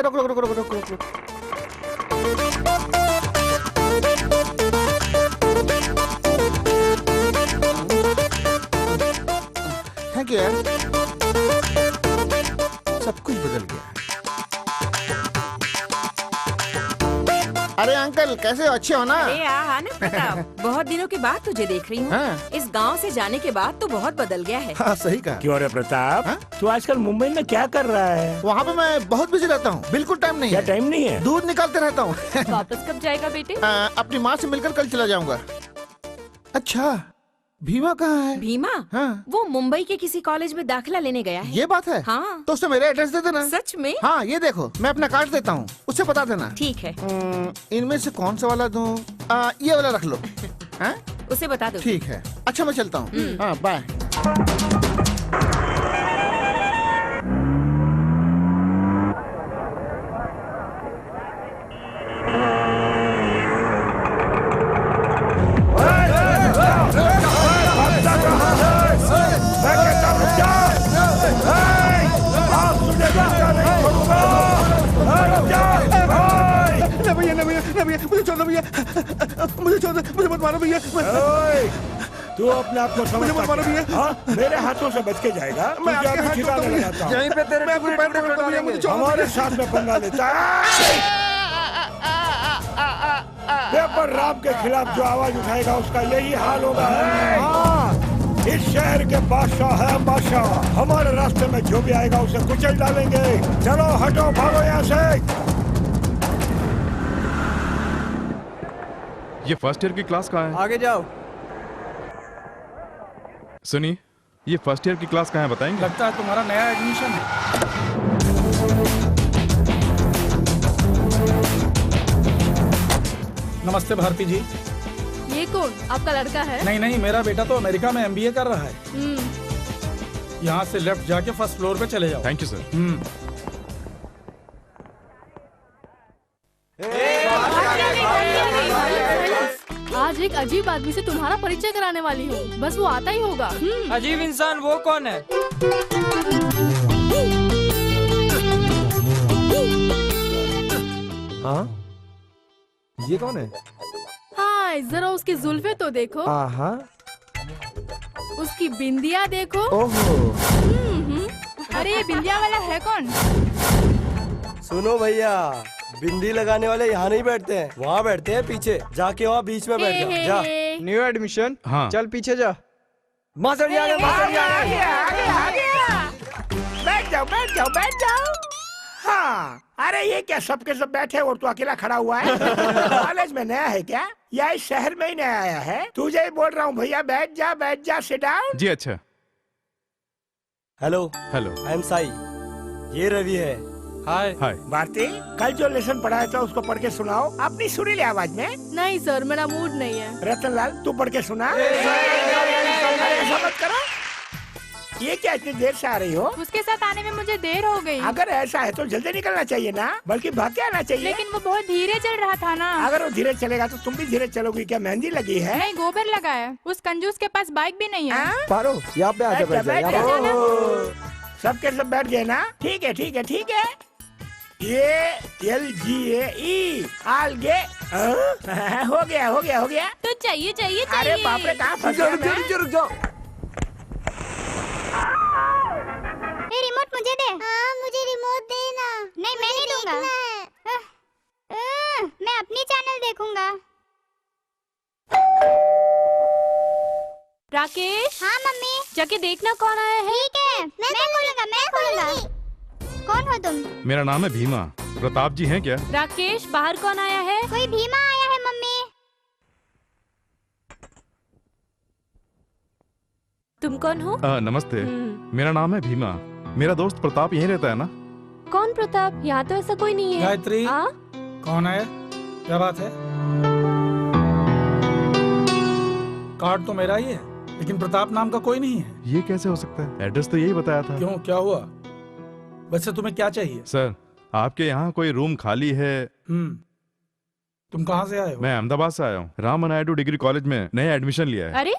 रुक रुक रुक रुक रुक रुक रुक। थैंक यू यार, सब कुछ बदल गया। अरे अंकल कैसे हो, अच्छे हो ना? अरे हाँ ना प्रताप, बहुत दिनों के बाद तुझे देख रही हूँ। हाँ। इस गांव से जाने के बाद तो बहुत बदल गया है। हाँ सही कहा। क्यों रे प्रताप, तू आजकल मुंबई में क्या कर रहा है? वहाँ पे मैं बहुत बिजी रहता हूँ, बिल्कुल टाइम नहीं क्या है। टाइम नहीं है? दूध निकालते रहता हूँ। वापस कब जाएगा बेटे? अपनी माँ से मिलकर कल चला जाऊंगा। अच्छा भीमा कहाँ है? भीमा? हाँ। वो मुंबई के किसी कॉलेज में दाखिला लेने गया है। ये बात है? हाँ। तो उसे मेरा एड्रेस दे देना। सच में? हाँ ये देखो, मैं अपना कार्ड देता हूँ, उससे बता देना। ठीक है। इनमें से कौन सा वाला दूँ? ये वाला रख लो। हाँ? उसे बता दो। ठीक है, अच्छा मैं चलता हूँ। हाँ बाय। मुझे मत मारो भैया। तू अपने आप को समझ मत मारो भैया। मेरे हाथों से बच के जाएगा। मैं आपके हाथ ठिकाने लगाता हूँ। यहीं पे तेरे मैं अपने पैर पकड़ता हूँ, मुझे छोड़ दो। हमारे साथ में पंगा लेता है। पेपर राम के खिलाफ जो आवाज उठाएगा उसका यही हाल होगा। इस शहर के बादशाह है बादशाह। हमारे रास्ते में जो भी आएगा उसे कुचल डालेंगे। चलो हटो, भागो यहाँ से। ये फर्स्ट ईयर की क्लास कहाँ है? आगे जाओ। सुनिए, ये फर्स्ट ईयर की क्लास कहाँ है बताएंगे? लगता है तुम्हारा नया एडमिशन है। नमस्ते भारती जी। ये कौन, आपका लड़का है? नहीं नहीं, मेरा बेटा तो अमेरिका में MBA कर रहा है। यहाँ से लेफ्ट जाके फर्स्ट फ्लोर पे चले जाओ। Thank you sir. आज एक अजीब आदमी से तुम्हारा परिचय कराने वाली हूँ, बस वो आता ही होगा। अजीब इंसान वो कौन है? हाँ, ये कौन है? हाँ, जरा उसकी जुल्फे तो देखो। उसकी बिंदिया देखो। ओहो। अरे ये बिंदिया वाला है कौन? सुनो भैया, बिंदी लगाने वाले यहाँ नहीं बैठते हैं, वहाँ बैठते हैं पीछे। जाके वहाँ बीच में बैठ जाओ। जा। New admission? हाँ। चल पीछे जा। मास्टर जी आ गए, मास्टर जी आ गए। बैठ जाओ, बैठ जाओ, बैठ जाओ। हाँ, अरे ये क्या सबके सब बैठे और तू अकेला खड़ा हुआ है? कॉलेज में नया है क्या, या इस शहर में ही नया आया है? तुझे ही बोल रहा हूँ भैया, बैठ जा, सिट डाउन। जी अच्छा। Hello hello. I am Sai, ये रवि है। हाय। हाय। भारती, कल जो लेसन पढ़ाया था उसको पढ़ के सुनाओ अपनी सुरीली आवाज में। नहीं सर, मेरा मूड नहीं है। रतनलाल, तू पढ़ के सुना। अरे ऐसा मत करो। ये क्या इतनी देर से आ रही हो? उसके साथ आने में मुझे देर हो गई। अगर ऐसा है तो जल्दी निकलना चाहिए ना, बल्कि भाग के आना चाहिए। लेकिन वो बहुत धीरे चल रहा था ना। अगर वो धीरे चलेगा तो तुम भी धीरे चलोगी। क्या मेहंदी लगी है? नहीं, गोबर लगा है। उस कंजूस के पास बाइक भी नहीं है। पारो, यहाँ पे आके बैठ जा। सबके सब बैठ गए ना? ठीक है, ठीक है, ठीक है। ये LGAE आलगे हो गया, हो गया, हो गया। तो चाहिए चाहिए अरे चाहिए। बाप रे, कहाँ फंस गया मैं? रुक जाओ। रिमोट मुझे दे। हाँ, मुझे रिमोट देना। नहीं, मैं नहीं दूंगा। देखूंगा। राकेश, हाँ मम्मी। जाके देखना कौन आया है। ठीक है, मैं खोलूंगा। कौन हो तुम? मेरा नाम है भीमा। प्रताप जी हैं क्या? राकेश, बाहर कौन आया है? कोई भीमा आया है मम्मी। तुम कौन हो? नमस्ते, मेरा नाम है भीमा। मेरा दोस्त प्रताप यहीं रहता है ना? कौन प्रताप? यहाँ तो ऐसा कोई नहीं है। गायत्री, कौन है? क्या बात है? कार्ड तो मेरा ही है, लेकिन प्रताप नाम का कोई नहीं है। ये कैसे हो सकता है? एड्रेस तो यही बताया था। क्यों, क्या हुआ? वैसे तुम्हें क्या चाहिए? सर, आपके यहाँ कोई रूम खाली है? तुम कहाँ से आए हो? मैं अहमदाबाद से आया हूँ। राम नायडू डिग्री कॉलेज में नया एडमिशन लिया है। अरे,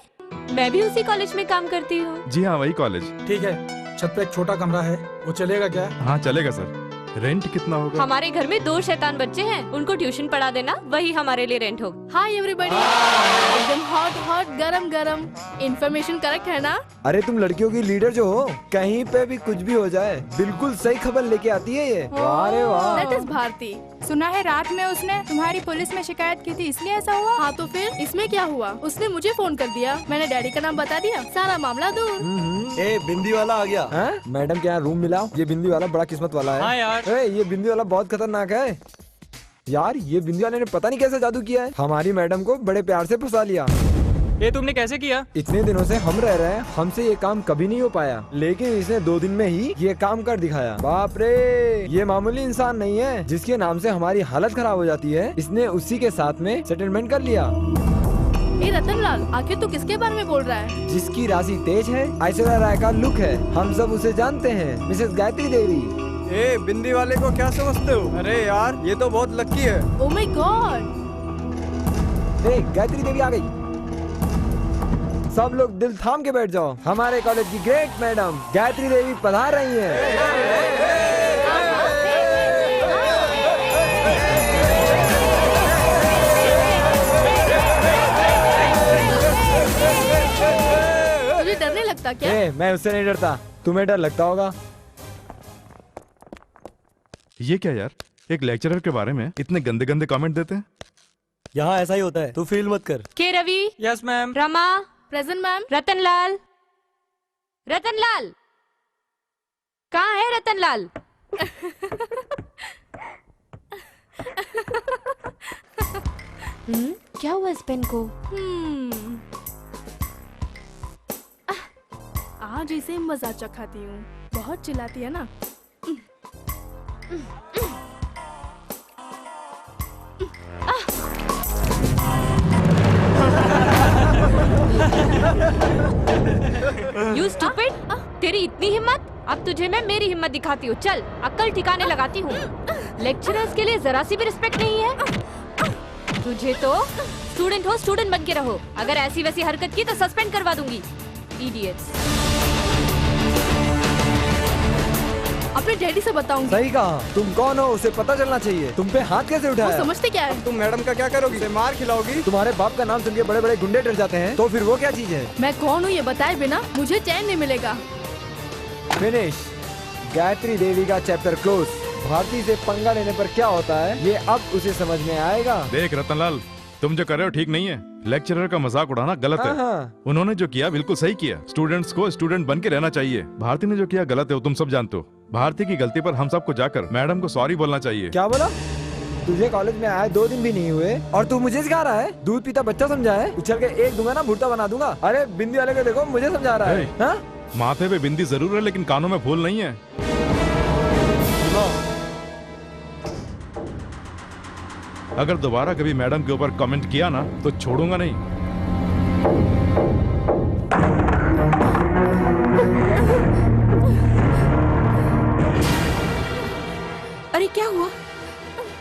मैं भी उसी कॉलेज में काम करती हूँ। जी हाँ, वही कॉलेज। ठीक है, छत पे एक छोटा कमरा है, वो चलेगा क्या? हाँ चलेगा सर। रेंट कितना होगा? हमारे घर में 2 शैतान बच्चे हैं, उनको ट्यूशन पढ़ा देना, वही हमारे लिए रेंट होगा। हाय एवरीबॉडी, एकदम हॉट गरम गरम। इन्फॉर्मेशन करेक्ट है ना? अरे तुम लड़कियों की लीडर जो हो, कहीं पे भी कुछ भी हो जाए बिल्कुल सही खबर लेके आती है ये। वाह रे वाह। That is Bharti. सुना है रात में उसने तुम्हारी पुलिस में शिकायत की थी, इसलिए ऐसा हुआ? हाँ तो फिर इसमें क्या हुआ? उसने मुझे फोन कर दिया, मैंने डैडी का नाम बता दिया, सारा मामला दूर। ए बिंदी वाला आ गया। हैं? मैडम के यहाँ रूम मिला? ये बिंदी वाला बड़ा किस्मत वाला है। हाँ यार। ये बिंदी वाला बहुत खतरनाक है यार। ये बिंदी वाले ने पता नहीं कैसे जादू किया है, हमारी मैडम को बड़े प्यार से फंसा लिया। ये तुमने कैसे किया? इतने दिनों से हम रह रहे हैं, हमसे ये काम कभी नहीं हो पाया, लेकिन इसने 2 दिन में ही ये काम कर दिखाया। बाप रे, ये मामूली इंसान नहीं है जिसके नाम से हमारी हालत खराब हो जाती है। इसने उसी के साथ में सेटलमेंट कर लिया। ए रतनलाल, आखिर तू किसके बारे में बोल रहा है? जिसकी राशि तेज है, ऐश्वर्या राय का लुक है, हम सब उसे जानते हैं, मिसेस गायत्री देवी। ए बिंदी वाले को क्या समझते हो? अरे यार, ये तो बहुत लकी है। Oh my God. Gayatri Devi आ गई। सब लोग दिल थाम के बैठ जाओ, हमारे कॉलेज की ग्रेट मैडम गायत्री देवी पधार रही हैं। तुझे डरने लगता क्या? मैं उससे नहीं डरता, तुम्हें डर लगता होगा। ये क्या यार, एक लेक्चरर के बारे में इतने गंदे गंदे कमेंट देते हैं। यहाँ ऐसा ही होता है, तू फील मत कर। K Ravi. Yes ma'am. Rama. Present ma'am. Ratanlal. Ratanlal कहाँ है? रतनलाल। क्या हुआ इस पेन को? आज इसे मजा चखाती हूँ, बहुत चिल्लाती है ना। You stupid! तेरी इतनी हिम्मत? अब तुझे मैं मेरी हिम्मत दिखाती हूँ। चल, अक्ल ठिकाने लगाती हूँ। लेक्चरर्स के लिए जरा सी भी रिस्पेक्ट नहीं है तुझे तो। स्टूडेंट हो, स्टूडेंट बन के रहो। अगर ऐसी वैसी हरकत की तो सस्पेंड करवा दूंगी। इडियट्स। अपने डैडी से बताऊंगी। सही कहा। तुम कौन हो उसे पता चलना चाहिए। तुम पे हाथ कैसे वो उठाया? समझते क्या है? तुम मैडम का क्या करोगी? उसे मार खिलाओगी? तुम्हारे बाप का नाम सुन के बड़े बड़े गुंडे डर जाते हैं, तो फिर वो क्या चीज है? मैं कौन हूँ ये बताए बिना मुझे चैन नहीं मिलेगा। फिनिश। गायत्री देवी का चैप्टर क्लोज। भारती से पंगा लेने पर क्या होता है ये अब उसे समझ में आएगा। देख रतनलाल, तुम जो कर रहे हो ठीक नहीं है। लेक्चरर का मजाक उड़ाना गलत है। उन्होंने जो किया बिल्कुल सही किया। स्टूडेंट्स को स्टूडेंट बन के रहना चाहिए। भारती ने जो किया गलत है, वो तुम सब जानते हो। भारती की गलती पर हम सबको जाकर मैडम को सॉरी बोलना चाहिए। क्या बोला? तुझे कॉलेज में आए 2 दिन भी नहीं हुए और तू मुझे सिखा रहा है? दूध पीता बच्चा समझा है? उछल के एक दूंगा ना, भुट्टा बना दूंगा। अरे बिंदी वाले को देखो, मुझे समझा रहा है। हाँ? माथे पे बिंदी जरूर है, लेकिन कानों में फूल नहीं है। अगर दोबारा कभी मैडम के ऊपर कमेंट किया ना तो छोड़ूंगा नहीं। अरे क्या हुआ?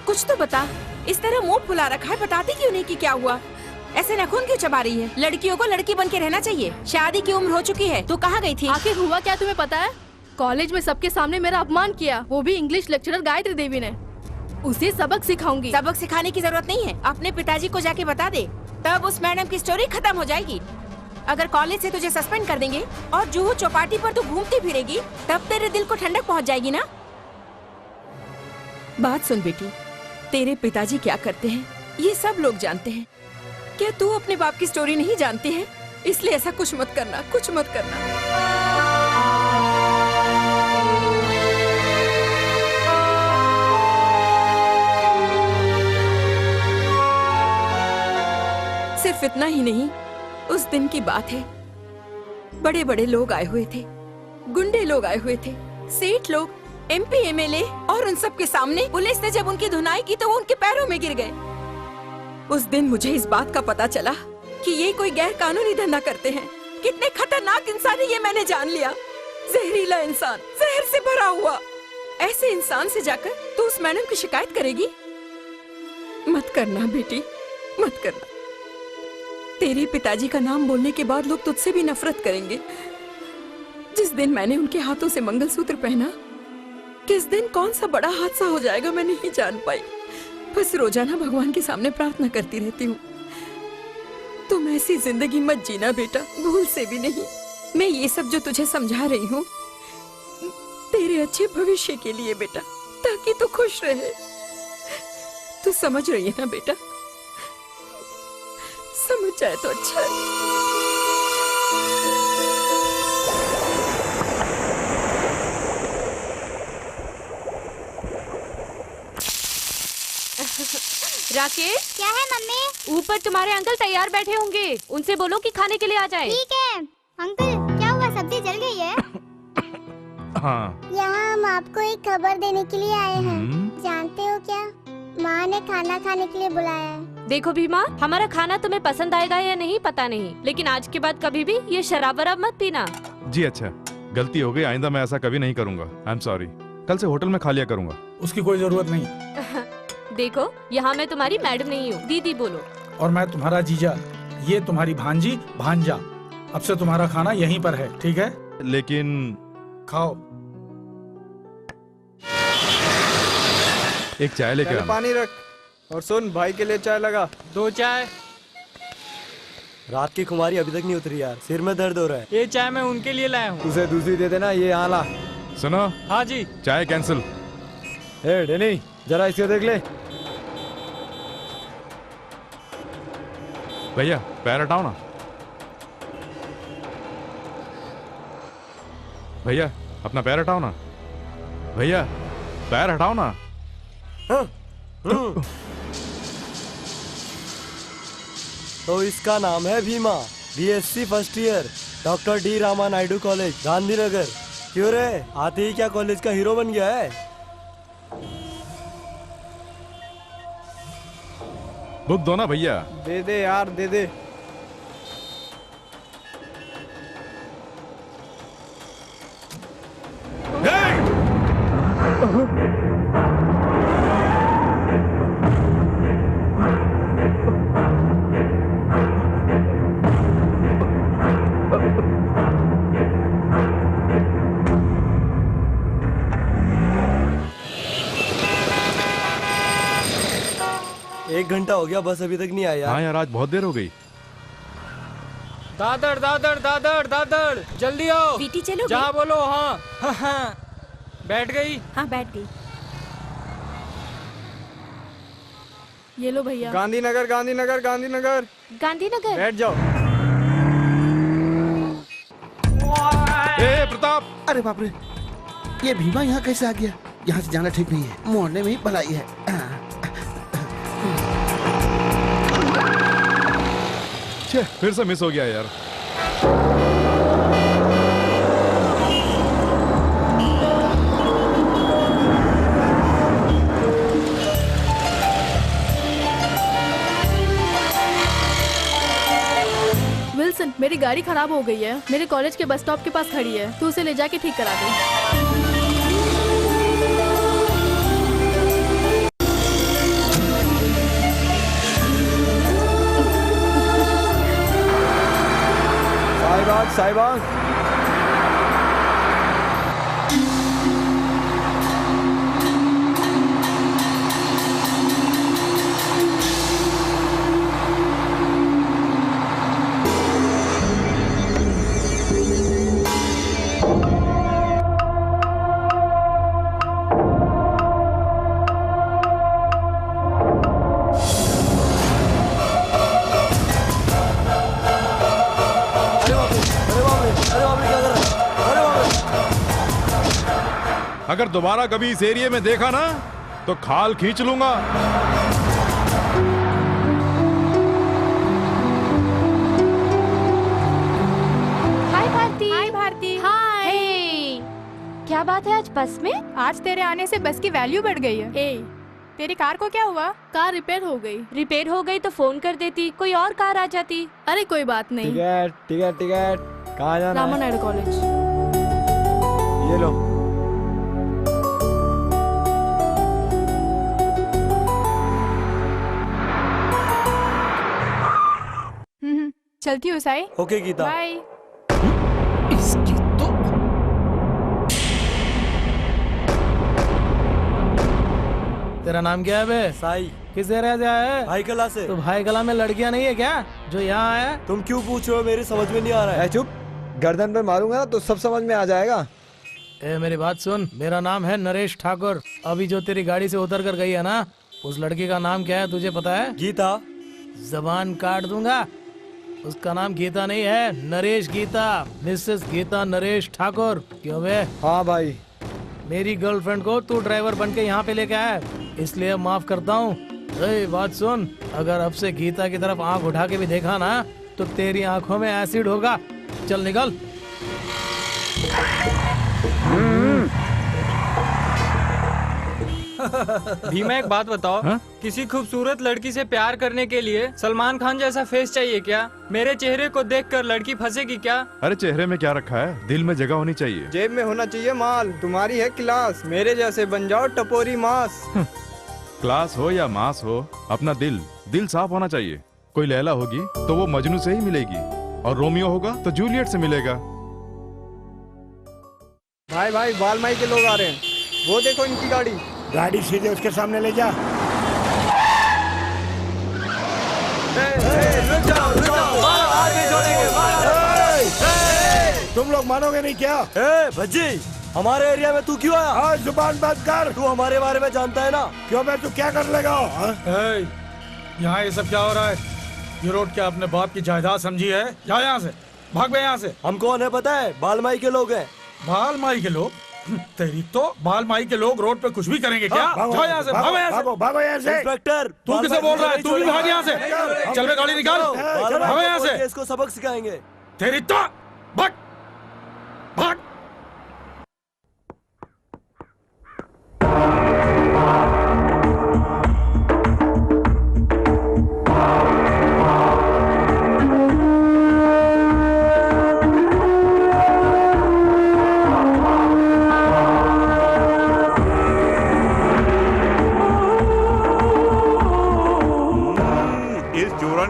कुछ तो बता। इस तरह मुंह फुला रखा है, बताती क्यों नहीं कि क्या हुआ? ऐसे नाखून क्यों चबा रही है? लड़कियों को लड़की बन के रहना चाहिए। शादी की उम्र हो चुकी है। तू कहाँ गई थी? आखिर हुआ क्या तुम्हें पता है? कॉलेज में सबके सामने मेरा अपमान किया, वो भी इंग्लिश लेक्चरर गायत्री देवी ने। उसे सबक सिखाऊंगी। सबक सिखाने की जरूरत नहीं है, अपने पिताजी को जाके बता दे, तब उस मैडम की स्टोरी खत्म हो जाएगी। अगर कॉलेज से तुझे सस्पेंड कर देंगे और जुहू चौपाटी पर तू घूमती फिरेगी, तब तेरे दिल को ठंडक पहुंच जाएगी ना। बात सुन बेटी, तेरे पिताजी क्या करते हैं ये सब लोग जानते हैं। क्या तू अपने बाप की स्टोरी नहीं जानती है? इसलिए ऐसा कुछ मत करना, कुछ मत करना। सिर्फ इतना ही नहीं, उस दिन की बात है, बड़े बड़े लोग आए हुए थे, गुंडे लोग आए हुए थे, सेठ लोग, MP MLA, और उन सब के सामने पुलिस ने जब उनकी धुनाई की तो वो उनके पैरों में गिर गए। उस दिन मुझे इस बात का पता चला कि ये कोई गैर कानूनी धंधा करते हैं। कितने खतरनाक इंसान है ये मैंने जान लिया। जहरीला इंसान, जहर से भरा हुआ। ऐसे इंसान से जाकर तू उस मैडम की शिकायत करेगी? मत करना बेटी, मत करना। तेरे पिताजी का नाम बोलने के बाद लोग तुझसे भी नफरत करेंगे। जिस दिन मैंने उनके हाथों से मंगलसूत्र पहना, किस दिन कौन सा बड़ा हादसा हो जाएगा मैं नहीं जान पाई। बस रोजाना भगवान के सामने प्रार्थना करती रहती हूँ, तुम ऐसी जिंदगी मत जीना बेटा, भूल से भी नहीं। मैं ये सब जो तुझे समझा रही हूँ तेरे अच्छे भविष्य के लिए बेटा, ताकि तू खुश रहे। तू समझ रही है ना बेटा? समझ जाए तो अच्छा है। राकेश, क्या है मम्मी? ऊपर तुम्हारे अंकल तैयार बैठे होंगे, उनसे बोलो कि खाने के लिए आ जाए। ठीक है। अंकल क्या हुआ, सब्जी जल गई है? हाँ। यहाँ हम आपको एक खबर देने के लिए आए हैं। जानते हो क्या, माँ ने खाना खाने के लिए बुलाया है। देखो भीमा, हमारा खाना तुम्हें पसंद आएगा या नहीं पता नहीं, लेकिन आज के बाद कभी भी ये शराब वराब मत पीना। जी अच्छा, गलती हो गई, आइंदा मैं ऐसा कभी नहीं करूंगा। I am sorry. कल से होटल में खा लिया करूंगा। उसकी कोई जरूरत नहीं। देखो, यहाँ मैं तुम्हारी मैडम नहीं हूँ, दीदी बोलो। और मैं तुम्हारा जीजा, ये तुम्हारी भांजी भांजा। अब से तुम्हारा खाना यहीं पर है, ठीक है? लेकिन खाओ। एक चाय लेके आना। पानी रख, और सुन, भाई के लिए चाय लगा। 2 चाय। रात की खुमारी अभी तक नहीं उतरी यार, सिर में दर्द हो रहा है। ये चाय मैं उनके लिए लाया हूँ। उसे दूसरी दे देना, ये यहाँ ला। सुनो। हाँ जी। चाय कैंसिल। ए डेनी, जरा इसे देख ले। भैया पैर हटाओ ना। भैया अपना पैर हटाओ ना। भैया पैर हटाओ ना। तो इसका नाम है Bhima, BSc first year, doctor D Rama Naidu college, Gandhinagar. क्यों रे, आते ही क्या कॉलेज का हीरो बन गया है? बुक दो ना भैया। दे दे यार, दे दे। एक घंटा हो गया, बस अभी तक नहीं आया। हाँ यार, आज बहुत देर हो गई। दादर दादर दादर दादर, जल्दी आओ। बेटी चलो। जहाँ बोलो। हाँ हाँ हाँ। बैठ गई? हाँ बैठ गई। ये लो भैया। गांधीनगर गांधीनगर गांधीनगर। गांधीनगर। बैठ जाओ। ए प्रताप! अरे बाप रे, ये भीमा यहाँ कैसे आ गया? यहाँ से जाना ठीक नहीं है, मोहल्ले में ही भलाई है। छे, फिर से मिस हो गया यार। विल्सन, मेरी गाड़ी खराब हो गई है, मेरे कॉलेज के बस स्टॉप के पास खड़ी है, तू उसे ले जाके ठीक करा दे। साहिबान, अगर दोबारा कभी इस एरिया में देखा ना तो खाल खींच लूंगा। हाय भारती। हाय भारती। हाय। क्या बात है आज बस में? आज तेरे आने से बस की वैल्यू बढ़ गई है। ए, तेरी कार को क्या हुआ? कार रिपेयर हो गई। रिपेयर हो गई तो फोन कर देती, कोई और कार आ जाती। अरे कोई बात नहीं। टिकट टिकट टिकट, कहाँ जाना रामा है? नायडू कॉलेज। ये लो। चलती हूँ साई। ओके गीता। बाय। इसकी तो तेरा नाम क्या है बे? साई। किस एरिया से आया है? भाई कला से। तो भाई कला में लड़कियां नहीं है क्या जो यहाँ आया? तुम क्यों पूछ रहे हो, मेरी समझ में नहीं आ रहा है। चुप, गर्दन पे मारूंगा ना तो सब समझ में आ जाएगा। ए मेरी बात सुन, मेरा नाम है नरेश ठाकुर। अभी जो तेरी गाड़ी से उतर कर गई है ना, उस लड़की का नाम क्या है तुझे पता है? गीता। जबान काट दूंगा। उसका नाम गीता नहीं है, नरेश गीता, मिसेस गीता नरेश ठाकुर। क्यों बे? हाँ भाई। मेरी गर्लफ्रेंड को तू ड्राइवर बन के यहाँ पे लेके आया, इसलिए माफ करता हूँ। बात सुन, अगर अब से गीता की तरफ आंख उठा के भी देखा ना तो तेरी आंखों में एसिड होगा। चल निकल। भीमा एक बात बताओ, किसी खूबसूरत लड़की से प्यार करने के लिए सलमान खान जैसा फेस चाहिए क्या? मेरे चेहरे को देखकर लड़की फंसेगी क्या? अरे चेहरे में क्या रखा है, दिल में जगह होनी चाहिए। जेब में होना चाहिए माल। तुम्हारी है क्लास, मेरे जैसे बन जाओ टपोरी मास। क्लास हो या मास हो, अपना दिल साफ होना चाहिए। कोई लैला होगी तो वो मजनू से ही मिलेगी, और रोमियो होगा तो जूलियट से मिलेगा। भाई भाई, बालमाई के लोग आ रहे हैं, वो देखो इनकी गाड़ी। गाड़ी सीधे उसके सामने ले जा। तुम लोग मानोगे नहीं क्या? भज्जी, हमारे एरिया में तू क्यों आया? हाँ, जुबान बंद कर। तू हमारे बारे में जानता है ना? क्यों मैं तू क्या कर लेगा? यहाँ ये सब क्या हो रहा है? ये रोड क्या अपने बाप की जायदाद समझी है? जा यहाँ से, भाग बे यहाँ से। हम कौन है पता है? बालमाई के लोग हैं। बालमाई के लोग? तेरी तो बालमाई के लोग रोड पे कुछ भी करेंगे क्या? जाओ यहाँ से, भागो यहाँ से। भागो यहाँ से। इंस्पेक्टर, तू किसे बोल रहा है? तू भी भाग यहाँ से। चल बे, गाड़ी निकाल, भागो यहाँ से। इसको सबक सिखाएंगे। तेरी तो भाग भाग।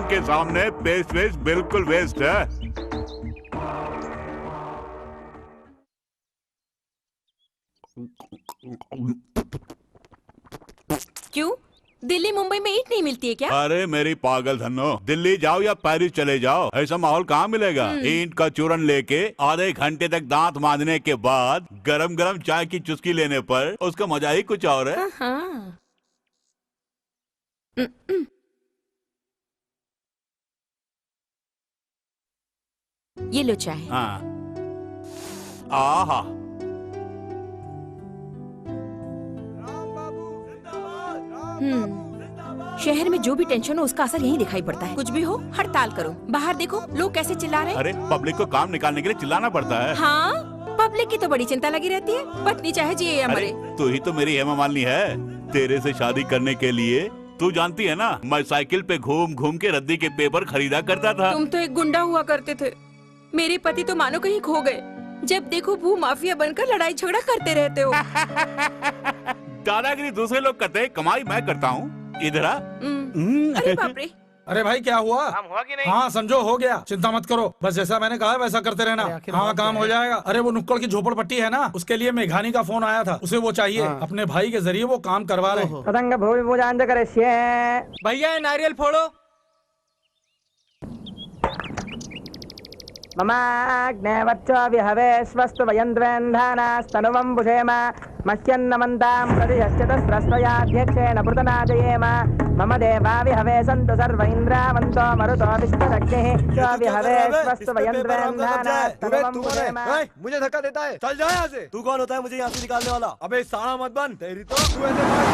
के सामने पेस्ट वेस्ट बिल्कुल वेस्ट है। क्यों? दिल्ली मुंबई में ईंट नहीं मिलती है क्या? अरे मेरी पागल धन्नो, दिल्ली जाओ या पेरिस चले जाओ, ऐसा माहौल कहाँ मिलेगा? ईंट का चूरन लेके आधे घंटे तक दांत मांजने के बाद गरम गरम चाय की चुस्की लेने पर उसका मजा ही कुछ और है। हाँ। ये लो चाय। हाँ। आहा। शहर में जो भी टेंशन हो उसका असर यहीं दिखाई पड़ता है। कुछ भी हो हड़ताल करो, बाहर देखो लोग कैसे चिल्ला रहे हैं। अरे पब्लिक को काम निकालने के लिए चिल्लाना पड़ता है। हाँ, पब्लिक की तो बड़ी चिंता लगी रहती है, पत्नी चाहे जिए या मरे। तू ही तो मेरी हेमा मालिनी है। तेरे से शादी करने के लिए तू जानती है ना, मैं साइकिल पे घूम घूम के रद्दी के पेपर खरीदा करता था। तुम तो एक गुंडा हुआ करते थे। मेरे पति तो मानो कहीं खो गए। जब देखो भू माफिया बनकर लड़ाई झगड़ा करते रहते हो। दादागिरी दूसरे लोग करते हैं, कमाई मैं करता हूँ। इधर आ। अरे बाप रे। अरे भाई क्या हुआ? काम हुआ कि नहीं? हाँ समझो हो गया, चिंता मत करो, बस जैसा मैंने कहा वैसा करते रहना। हाँ काम हो जाएगा। अरे वो नुक्कड़ की झोपड़पट्टी है ना, उसके लिए मेघानी का फोन आया था, उसे वो चाहिए। अपने भाई के जरिए वो काम करवा रहे। पतंग भूमि पूजांज करिष्ये। भैया नारियल फोड़ो। ममाग्नेवच्चो विहवे स्वस्तु वयन्द्वेन्धानास्तनुवं पुषेम मह्यन्नमन्तां प्रतिशश्चतस्रस्वयाध्यक्षेण पृतनाजयेम मम देवा विहवे सन्तु सर्व इन्द्रावन्तो मरुतो विष्णुरग्निः यो विहवे स्वस्तु वयन्द्रेन्धाना मुझे धक्का देता है, चल जा यहाँ से। तू कौन होता है मुझे यहाँ से निकालने वाला? अबे साला मत बन, तेरी तो तू ऐसे मार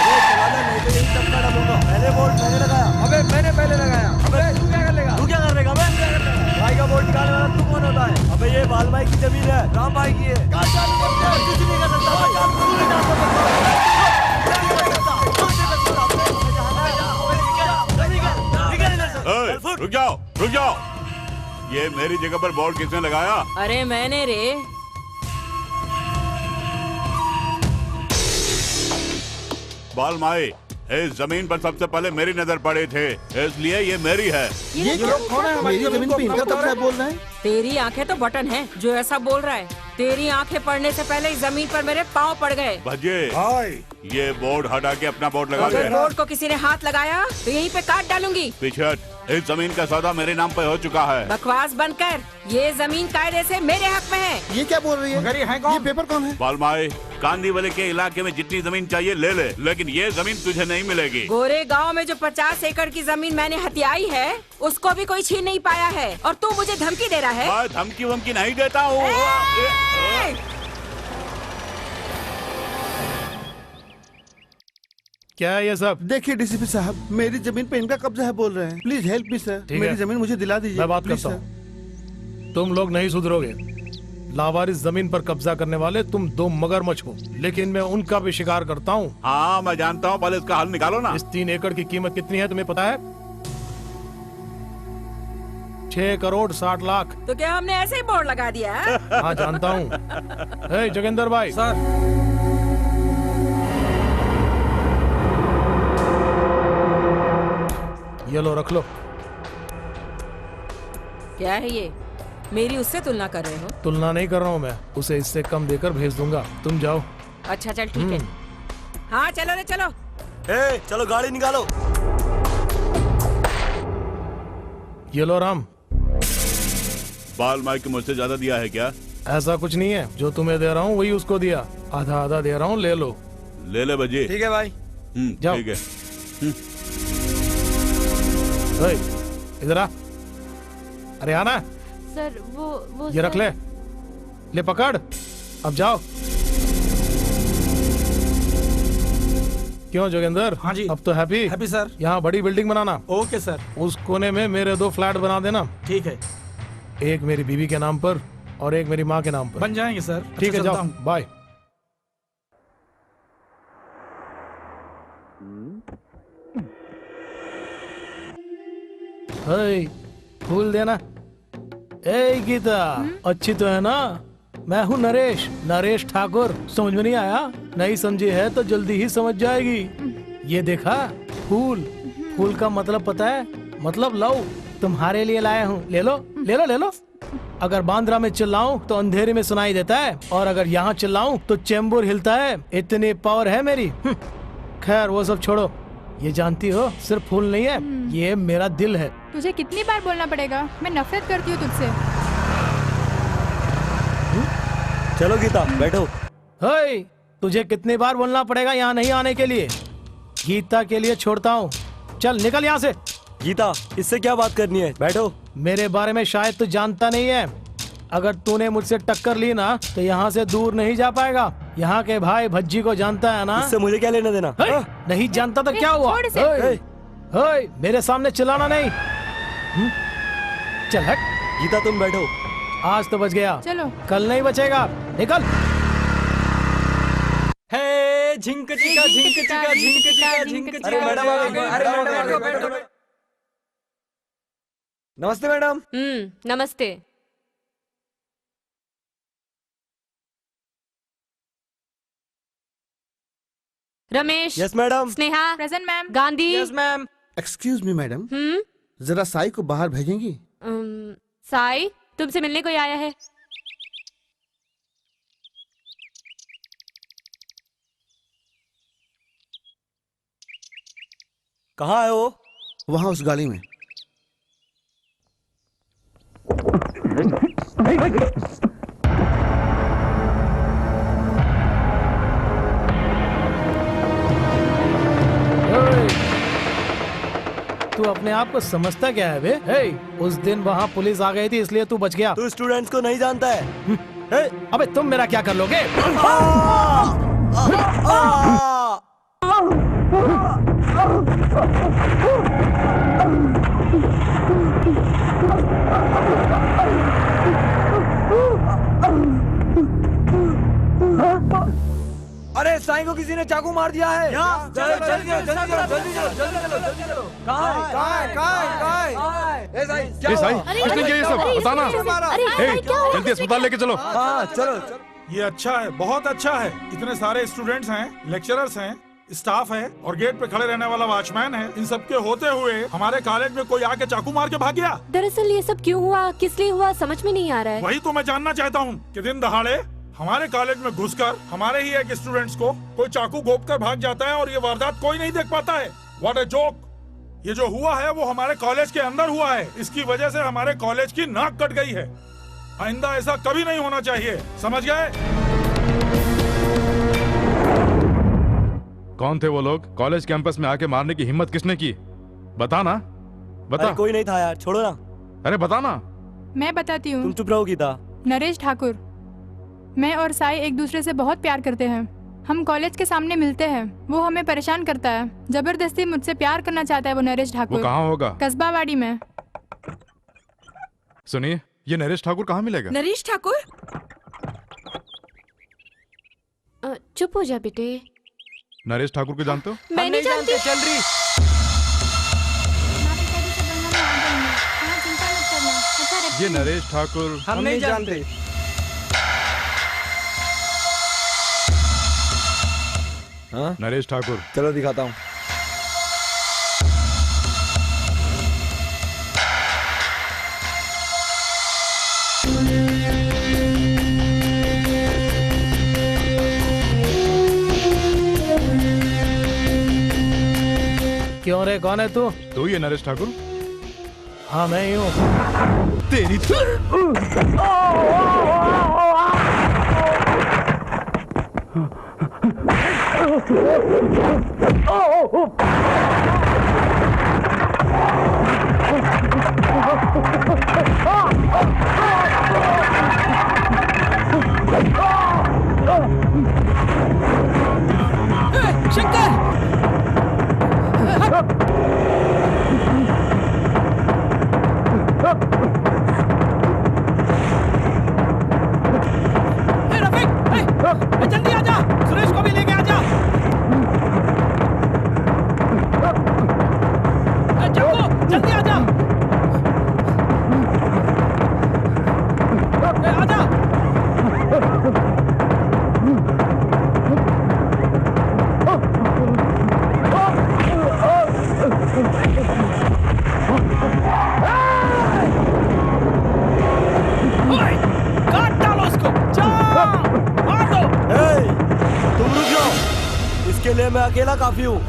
नहीं चलाना, नहीं तो यही चक्का डालूंगा। पहले वोट मैंने लगाया। अबे मैंने पहले लगाया। अबे तू क्या कर लेगा? तू क्या कर लेगा? मैं क्या कर लेगा? भाई का वोट निकालने वाला तू कौन होता है? अबे ये बाल भाई की जमीन है, राम भाई की है। कुछ नहीं कर सकता। रुक जाओ, रुक जाओ। ये मेरी जगह पर बोर्ड किसने लगाया? अरे मैंने रे। बाल माई, इस जमीन पर सबसे पहले मेरी नजर पड़े थे, इसलिए ये मेरी है। ये कौन है? मेरी जमीन पे इनका कब्जा बोल रहा है। तेरी आंखें तो बटन है जो ऐसा बोल रहा है। तेरी आंखें पड़ने से पहले इस जमीन पर मेरे पाँव पड़ गए। भज्जे, ये बोर्ड हटा के अपना बोर्ड लगा दे। अगर बोर्ड को किसी ने हाथ लगाया तो यहीं पे काट डालूंगी। पीछे, इस जमीन का सौदा मेरे नाम पे हो चुका है। बकवास बंद कर। ये जमीन कायदे से मेरे हक में है। ये क्या बोल रही है? मगर ये है कौन? ये पेपर कौन है? बालमाई, कांदीवली के इलाके में जितनी जमीन चाहिए ले ले, लेकिन ये जमीन तुझे नहीं मिलेगी। गोरे गांव में जो 50 एकड़ की जमीन मैंने हथियाई है, उसको भी कोई छीन नहीं पाया है। और तू मुझे धमकी दे रहा है? मैं धमकी वमकी नहीं देता हूँ। क्या है ये सब? देखिए डीसीपी साहब, मेरी जमीन पे इनका कब्जा है बोल रहे हैं। प्लीज हेल्प मी सर, ठीक मेरी है। जमीन मुझे दिला दीजिए। मैं बात प्लीज करता सर। हूँ। तुम लोग नहीं सुधरोगे। लावारिस जमीन पर कब्जा करने वाले तुम दो मगरमच्छ हो, लेकिन मैं उनका भी शिकार करता हूँ। हाँ मैं जानता हूँ, पहले इसका हल निकालो ना। इस 3 एकड़ की कीमत कितनी है तुम्हें पता है? 6 करोड़ 60 लाख। तो क्या हमने ऐसे ही बोर्ड लगा दिया है? हाँ जानता हूँ। जोगेंद्र भाई सर, ये लो, रख लो। क्या है ये? मेरी उससे तुलना कर रहे हो? तुलना नहीं कर रहा हूँ मैं, उसे इससे कम देकर भेज दूंगा। तुम जाओ। अच्छा चल ठीक है। हाँ चलो रे चलो। चलो गाड़ी निकालो। ये लो राम। बाल माई की मुझसे ज्यादा दिया है क्या? ऐसा कुछ नहीं है, जो तुम्हें दे रहा हूँ वही उसको दिया। आधा आधा दे रहा हूँ, ले लो। ले ले बजी। ठीक है भाई। जाओ। ठीक है। इधर आ। अरे आना। सर वो ये रख ले। ले पकड़। अब जाओ। क्यों जोगेंद्र? हाँ जी। अब तो हैप्पी? Happy sir. यहाँ बड़ी बिल्डिंग बनाना। Okay sir. उस कोने में मेरे 2 फ्लैट बना देना। ठीक है, एक मेरी बीवी के नाम पर और एक मेरी माँ के नाम पर। बन जाएंगे सर। ठीक है, अच्छा, जाओ। चलता हूँ। बाय। फूल देना। ए गीता, अच्छी तो है ना? मैं हूँ नरेश, नरेश ठाकुर। समझ में नहीं आया? नहीं समझी है तो जल्दी ही समझ जाएगी। ये देखा, फूल। फूल का मतलब पता है? मतलब लव। तुम्हारे लिए लाया हूँ, ले लो ले लो ले लो। अगर बांद्रा में चिल्लाऊं तो अंधेरे में सुनाई देता है, और अगर यहाँ चिल्लाऊं तो चेंबूर हिलता है। इतनी पावर है मेरी। खैर वो सब छोड़ो। ये जानती हो, सिर्फ फूल नहीं है, ये मेरा दिल है। तुझे कितनी बार बोलना पड़ेगा? मैं नफरत करती हूँ तुझसे। चलो गीता बैठो। हे, तुझे कितनी बार बोलना पड़ेगा यहाँ नहीं आने के लिए? गीता के लिए छोड़ता हूँ। चल निकल यहाँ से। गीता, इससे क्या बात करनी है? बैठो। मेरे बारे में शायद तू जानता नहीं है। अगर तूने मुझसे टक्कर ली ना तो यहाँ से दूर नहीं जा पाएगा। यहाँ के भाई भज्जी को जानता है ना? इससे मुझे क्या लेना देना? नहीं जानता तो क्या हुआ? मेरे सामने चिल्लाना नहीं। चल हट। गीता तुम बैठो। आज तो बच गया, चलो। कल नहीं बचेगा। निकल। हे झिंक चिका झिंक चिका झिंक चिका झिंक चिका। अरे मैडम आ गई। अरे मैडम बैठो। नमस्ते मैडम। नमस्ते। Ramesh. Yes madam. Sneha. Present ma'am. Gandhi. Yes ma'am. Excuse me madam, जरा साई को बाहर भेजेंगी? साई तुमसे मिलने कोई आया है? कहाँ है वो? वहाँ उस गाड़ी में। तू अपने आप को समझता क्या है बे? हे, उस दिन वहाँ पुलिस आ गई थी इसलिए तू बच गया। तू स्टूडेंट्स को नहीं जानता है। हे, अबे तुम मेरा क्या कर लोगे? अरे साईं को किसी ने चाकू मार दिया है। जल्दी चलो। कहाँ है? ए साईं, किसने किया ये सब? बताना। जल्दी अस्पताल लेके चलो। हाँ चलो। ये अच्छा है, बहुत अच्छा है। इतने सारे स्टूडेंट्स हैं, लेक्चरर्स हैं, स्टाफ है और गेट पे खड़े रहने वाला वॉचमैन है। इन सब के होते हुए हमारे कॉलेज में कोई आके चाकू मार के भाग गया। दरअसल ये सब क्यों हुआ, किस लिए हुआ, समझ में नहीं आ रहा है। वही तो मैं जानना चाहता हूँ कि दिन दहाड़े हमारे कॉलेज में घुसकर हमारे ही एक स्टूडेंट्स को कोई चाकू घोंप कर भाग जाता है और ये वारदात कोई नहीं देख पाता है। What a joke. ये जो हुआ है वो हमारे कॉलेज के अंदर हुआ है। इसकी वजह से हमारे कॉलेज की नाक कट गई है। आइंदा ऐसा कभी नहीं होना चाहिए, समझ गए? कौन थे वो लोग? कॉलेज कैंपस में आके मारने की हिम्मत किसने की? बता ना, बता। कोई नहीं था यार, छोड़ो ना। अरे बता ना। मैं बताती हूँ। तुम चुप रहो गीता। नरेश ठाकुर, मैं और साई एक दूसरे से बहुत प्यार करते हैं। हम कॉलेज के सामने मिलते हैं। वो हमें परेशान करता है, जबरदस्ती मुझसे प्यार करना चाहता है। वो नरेश ठाकुर। वो कहाँ होगा? कस्बावाड़ी में। सुनिए, ये नरेश ठाकुर कहाँ मिलेगा? नरेश ठाकुर? चुप हो जा बेटे। नरेश ठाकुर को जानते हो? मैं नहीं जानती। चल रही। ये नरेश ठाकुर हम नहीं जानते। हाँ? नरेश ठाकुर। चलो दिखाता हूँ। क्यों रे, कौन है तू? तू ये नरेश ठाकुर? हाँ मैं ही हूँ। तेरी जल्दी आजा, सुरेश को भी लेके आजा। जल्दी आजा। आजा। काट डालो उसको। मार दो। तुम रुक जाओ, इसके लिए मैं अकेला काफी हूँ।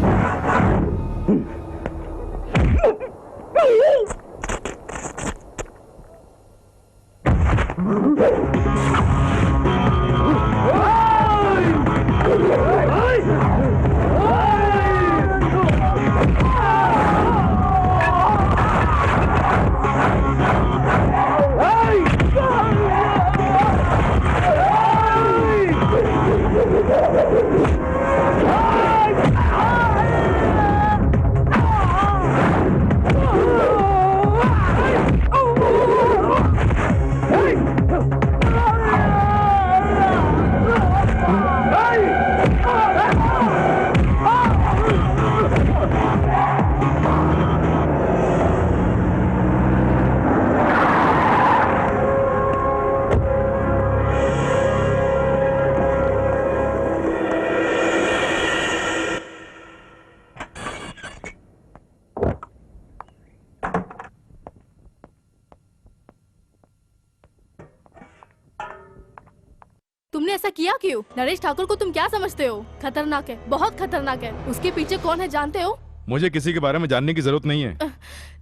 तुमने ऐसा किया क्यों? नरेश ठाकुर को तुम क्या समझते हो? खतरनाक है, बहुत खतरनाक है। उसके पीछे कौन है जानते हो? मुझे किसी के बारे में जानने की जरूरत नहीं है।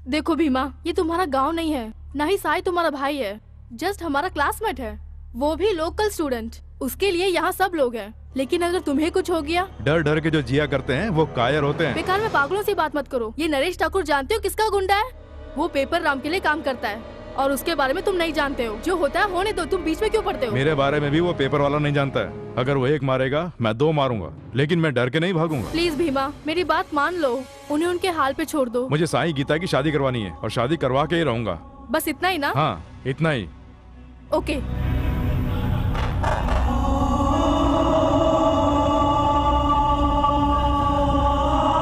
देखो भीमा, ये तुम्हारा गांव नहीं है, ना ही साई तुम्हारा भाई है, जस्ट हमारा क्लासमेट है, वो भी लोकल स्टूडेंट। उसके लिए यहाँ सब लोग हैं। लेकिन अगर तुम्हें कुछ हो गया? डर डर के जो जिया करते हैं वो कायर होते हैं। बेकार में पागलों से बात मत करो। ये नरेश ठाकुर जानते हो किसका गुंडा है? वो पेपर राम के लिए काम करता है और उसके बारे में तुम नहीं जानते हो। जो होता है होने दो, तुम बीच में क्यों पड़ते हो? मेरे बारे में भी वो पेपर वाला नहीं जानता है। अगर वो एक मारेगा मैं 2 मारूंगा, लेकिन मैं डर के नहीं भागूंगा। प्लीज भीमा, मेरी बात मान लो, उन्हें उनके हाल पे छोड़ दो। मुझे साईं गीता की शादी करवानी है और शादी करवा के ही रहूंगा। बस इतना ही ना? हाँ, इतना ही। ओके।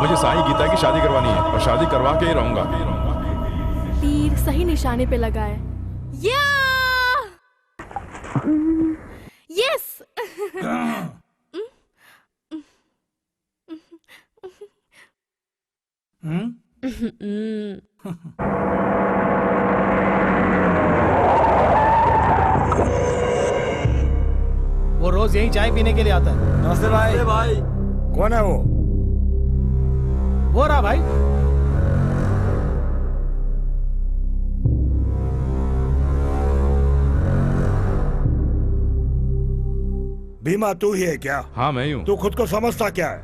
मुझे साईं गीता की शादी करवानी है और शादी करवा के ही रहूंगा। तीर सही निशाने पे लगा है। यस। वो रोज यही चाय पीने के लिए आता है। नमस्ते भाई। भाई कौन है वो रहा भाई। भीमा तू ही है क्या? हाँ मैं ही हूँ। तू खुद को समझता क्या है?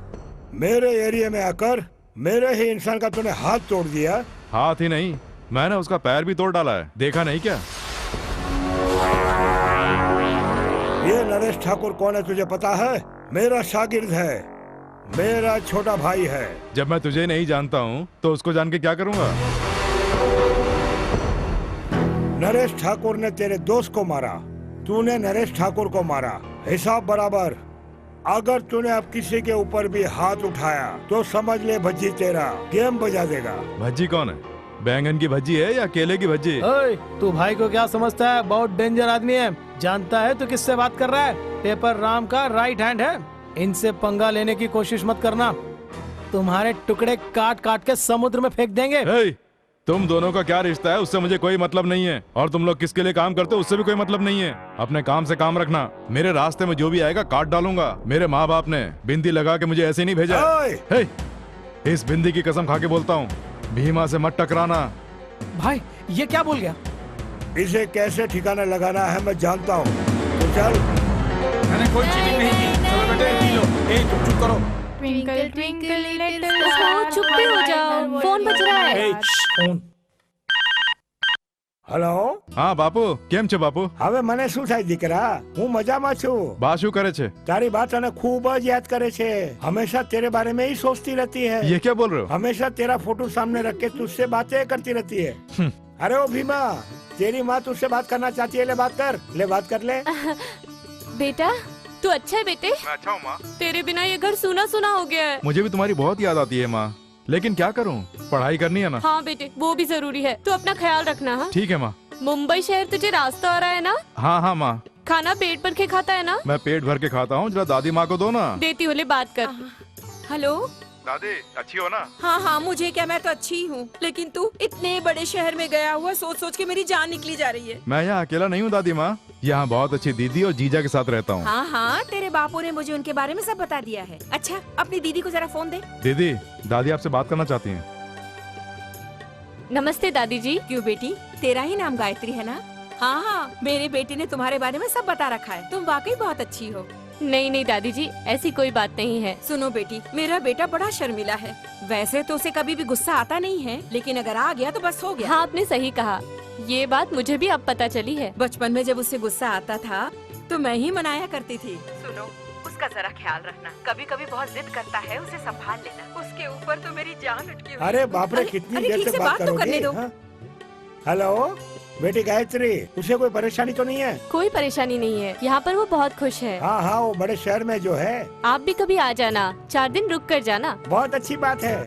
मेरे एरिया में आकर मेरे ही इंसान का तूने हाथ तोड़ दिया। हाथ ही नहीं, मैंने उसका पैर भी तोड़ डाला है। देखा नहीं क्या? ये नरेश ठाकुर कौन है तुझे पता है? मेरा शागिर्द है, मेरा छोटा भाई है। जब मैं तुझे नहीं जानता हूँ तो उसको जान के क्या करूँगा? नरेश ठाकुर ने तेरे दोस्त को मारा, तूने नरेश ठाकुर को मारा। हिसाब बराबर। अगर तूने अब किसी के ऊपर भी हाथ उठाया तो समझ ले भज्जी तेरा गेम बजा देगा। भज्जी कौन है? बैंगन की भज्जी है या केले की भज्जी? ओए, तू भाई को क्या समझता है? बहुत डेंजर आदमी है। जानता है तू किससे बात कर रहा है? पेपर राम का राइट हैंड है। इनसे पंगा लेने की कोशिश मत करना, तुम्हारे टुकड़े काट काट के समुद्र में फेंक देंगे। तुम दोनों का क्या रिश्ता है उससे मुझे कोई मतलब नहीं है, और तुम लोग किसके लिए काम करते हो उससे भी कोई मतलब नहीं है। अपने काम से काम रखना। मेरे रास्ते में जो भी आएगा काट डालूंगा। मेरे माँ बाप ने बिंदी लगा के मुझे ऐसे नहीं भेजा। हे, इस बिंदी की कसम खा के बोलता हूँ, भीमा से मत टकराना। भाई ये क्या बोल गया? इसे कैसे ठिकाना लगाना है मैं जानता हूँ। तो चल। मैंने कोई चीटिंग नहीं की। चलो बेटे पी लो। तुम चुप करो। ट्विंकल ट्विंकल लिटिल चुप भी हो जाओ, फोन बज रहा है। हेलो। हाँ बापू, કેમ છે બાપુ? હવે મને શું થાય દીકરા, હું મજામાં છું। બા શું કરે છે? તારી બાત તને खूब याद करे छे। हमेशा तेरे बारे में ही सोचती रहती है। ये क्या बोल रहे हो? हमेशा तेरा फोटो सामने रख के तुझसे बातें करती रहती है। अरे ओ भीमा, तेरी माँ तुझसे बात करना चाहती है। ले बात कर, ले बात कर ले। बेटा तू अच्छा है बेटे? मैं अच्छा हूँ माँ। तेरे बिना ये घर सूना सूना हो गया है। मुझे भी तुम्हारी बहुत याद आती है माँ, लेकिन क्या करूँ, पढ़ाई करनी है ना। हाँ बेटे वो भी जरूरी है। तू अपना ख्याल रखना। हाँ ठीक है माँ। मुंबई शहर तुझे रास्ता आ रहा है ना? हाँ हाँ माँ। खाना पेट भर के खाता है ना? मैं पेट भर के खाता हूँ। जरा दादी माँ को दो ना। देती हो, ले बात कर। हेलो दादी, अच्छी हो ना? हाँ हाँ मुझे क्या, मैं तो अच्छी ही हूँ, लेकिन तू इतने बड़े शहर में गया हुआ, सोच सोच के मेरी जान निकली जा रही है। मैं यहाँ अकेला नहीं हूँ दादी माँ, यहाँ बहुत अच्छी दीदी और जीजा के साथ रहता हूँ। हाँ हाँ तेरे बापू ने मुझे उनके बारे में सब बता दिया है। अच्छा अपनी दीदी को जरा फोन दे। दीदी, दादी आपसे बात करना चाहती हैं। नमस्ते दादी जी। क्यों बेटी, तेरा ही नाम गायत्री है ना? हाँ हाँ, मेरे बेटे ने तुम्हारे बारे में सब बता रखा है। तुम वाकई बहुत अच्छी हो। नहीं नहीं दादी जी, ऐसी कोई बात नहीं है। सुनो बेटी, मेरा बेटा बड़ा शर्मिला है। वैसे तो उसे कभी भी गुस्सा आता नहीं है, लेकिन अगर आ गया तो बस हो गया। हाँ आपने सही कहा, ये बात मुझे भी अब पता चली है। बचपन में जब उससे गुस्सा आता था तो मैं ही मनाया करती थी। सुनो, उसका जरा ख्याल रखना। कभी कभी बहुत जिद करता है, उसे संभाल लेना। उसके ऊपर तो मेरी जान अटकी हुई। अरे बाप रे, कितनी देर से बात तो करने करोगी? दो। हेलो बेटी गायत्री, उसे कोई परेशानी तो नहीं है? कोई परेशानी नहीं है, यहाँ पर वो बहुत खुश है। हाँ हाँ, वो बड़े शहर में जो है। आप भी कभी आ जाना, 4 दिन रुक कर जाना। बहुत अच्छी बात है।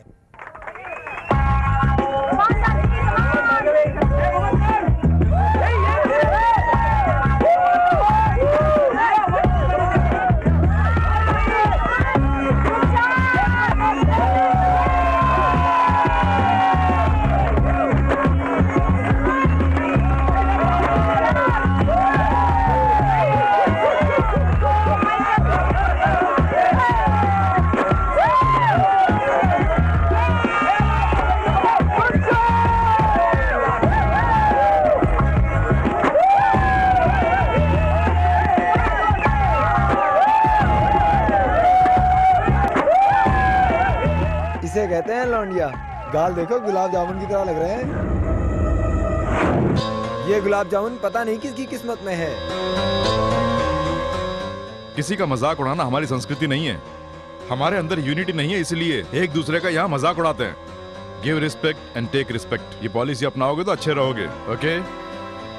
कहते हैं लौंडिया। गाल देखो गुलाब जामुन की तरह लग रहे हैं। ये गुलाब जामुन पता नहीं किसकी किस्मत में है। किसी का मजाक उड़ाना हमारी संस्कृति नहीं है। हमारे अंदर यूनिटी नहीं है, इसलिए एक दूसरे का यहाँ मजाक उड़ाते हैं। Give respect and take respect, ये पॉलिसी अपनाओगे तो अच्छे रहोगे। ओके,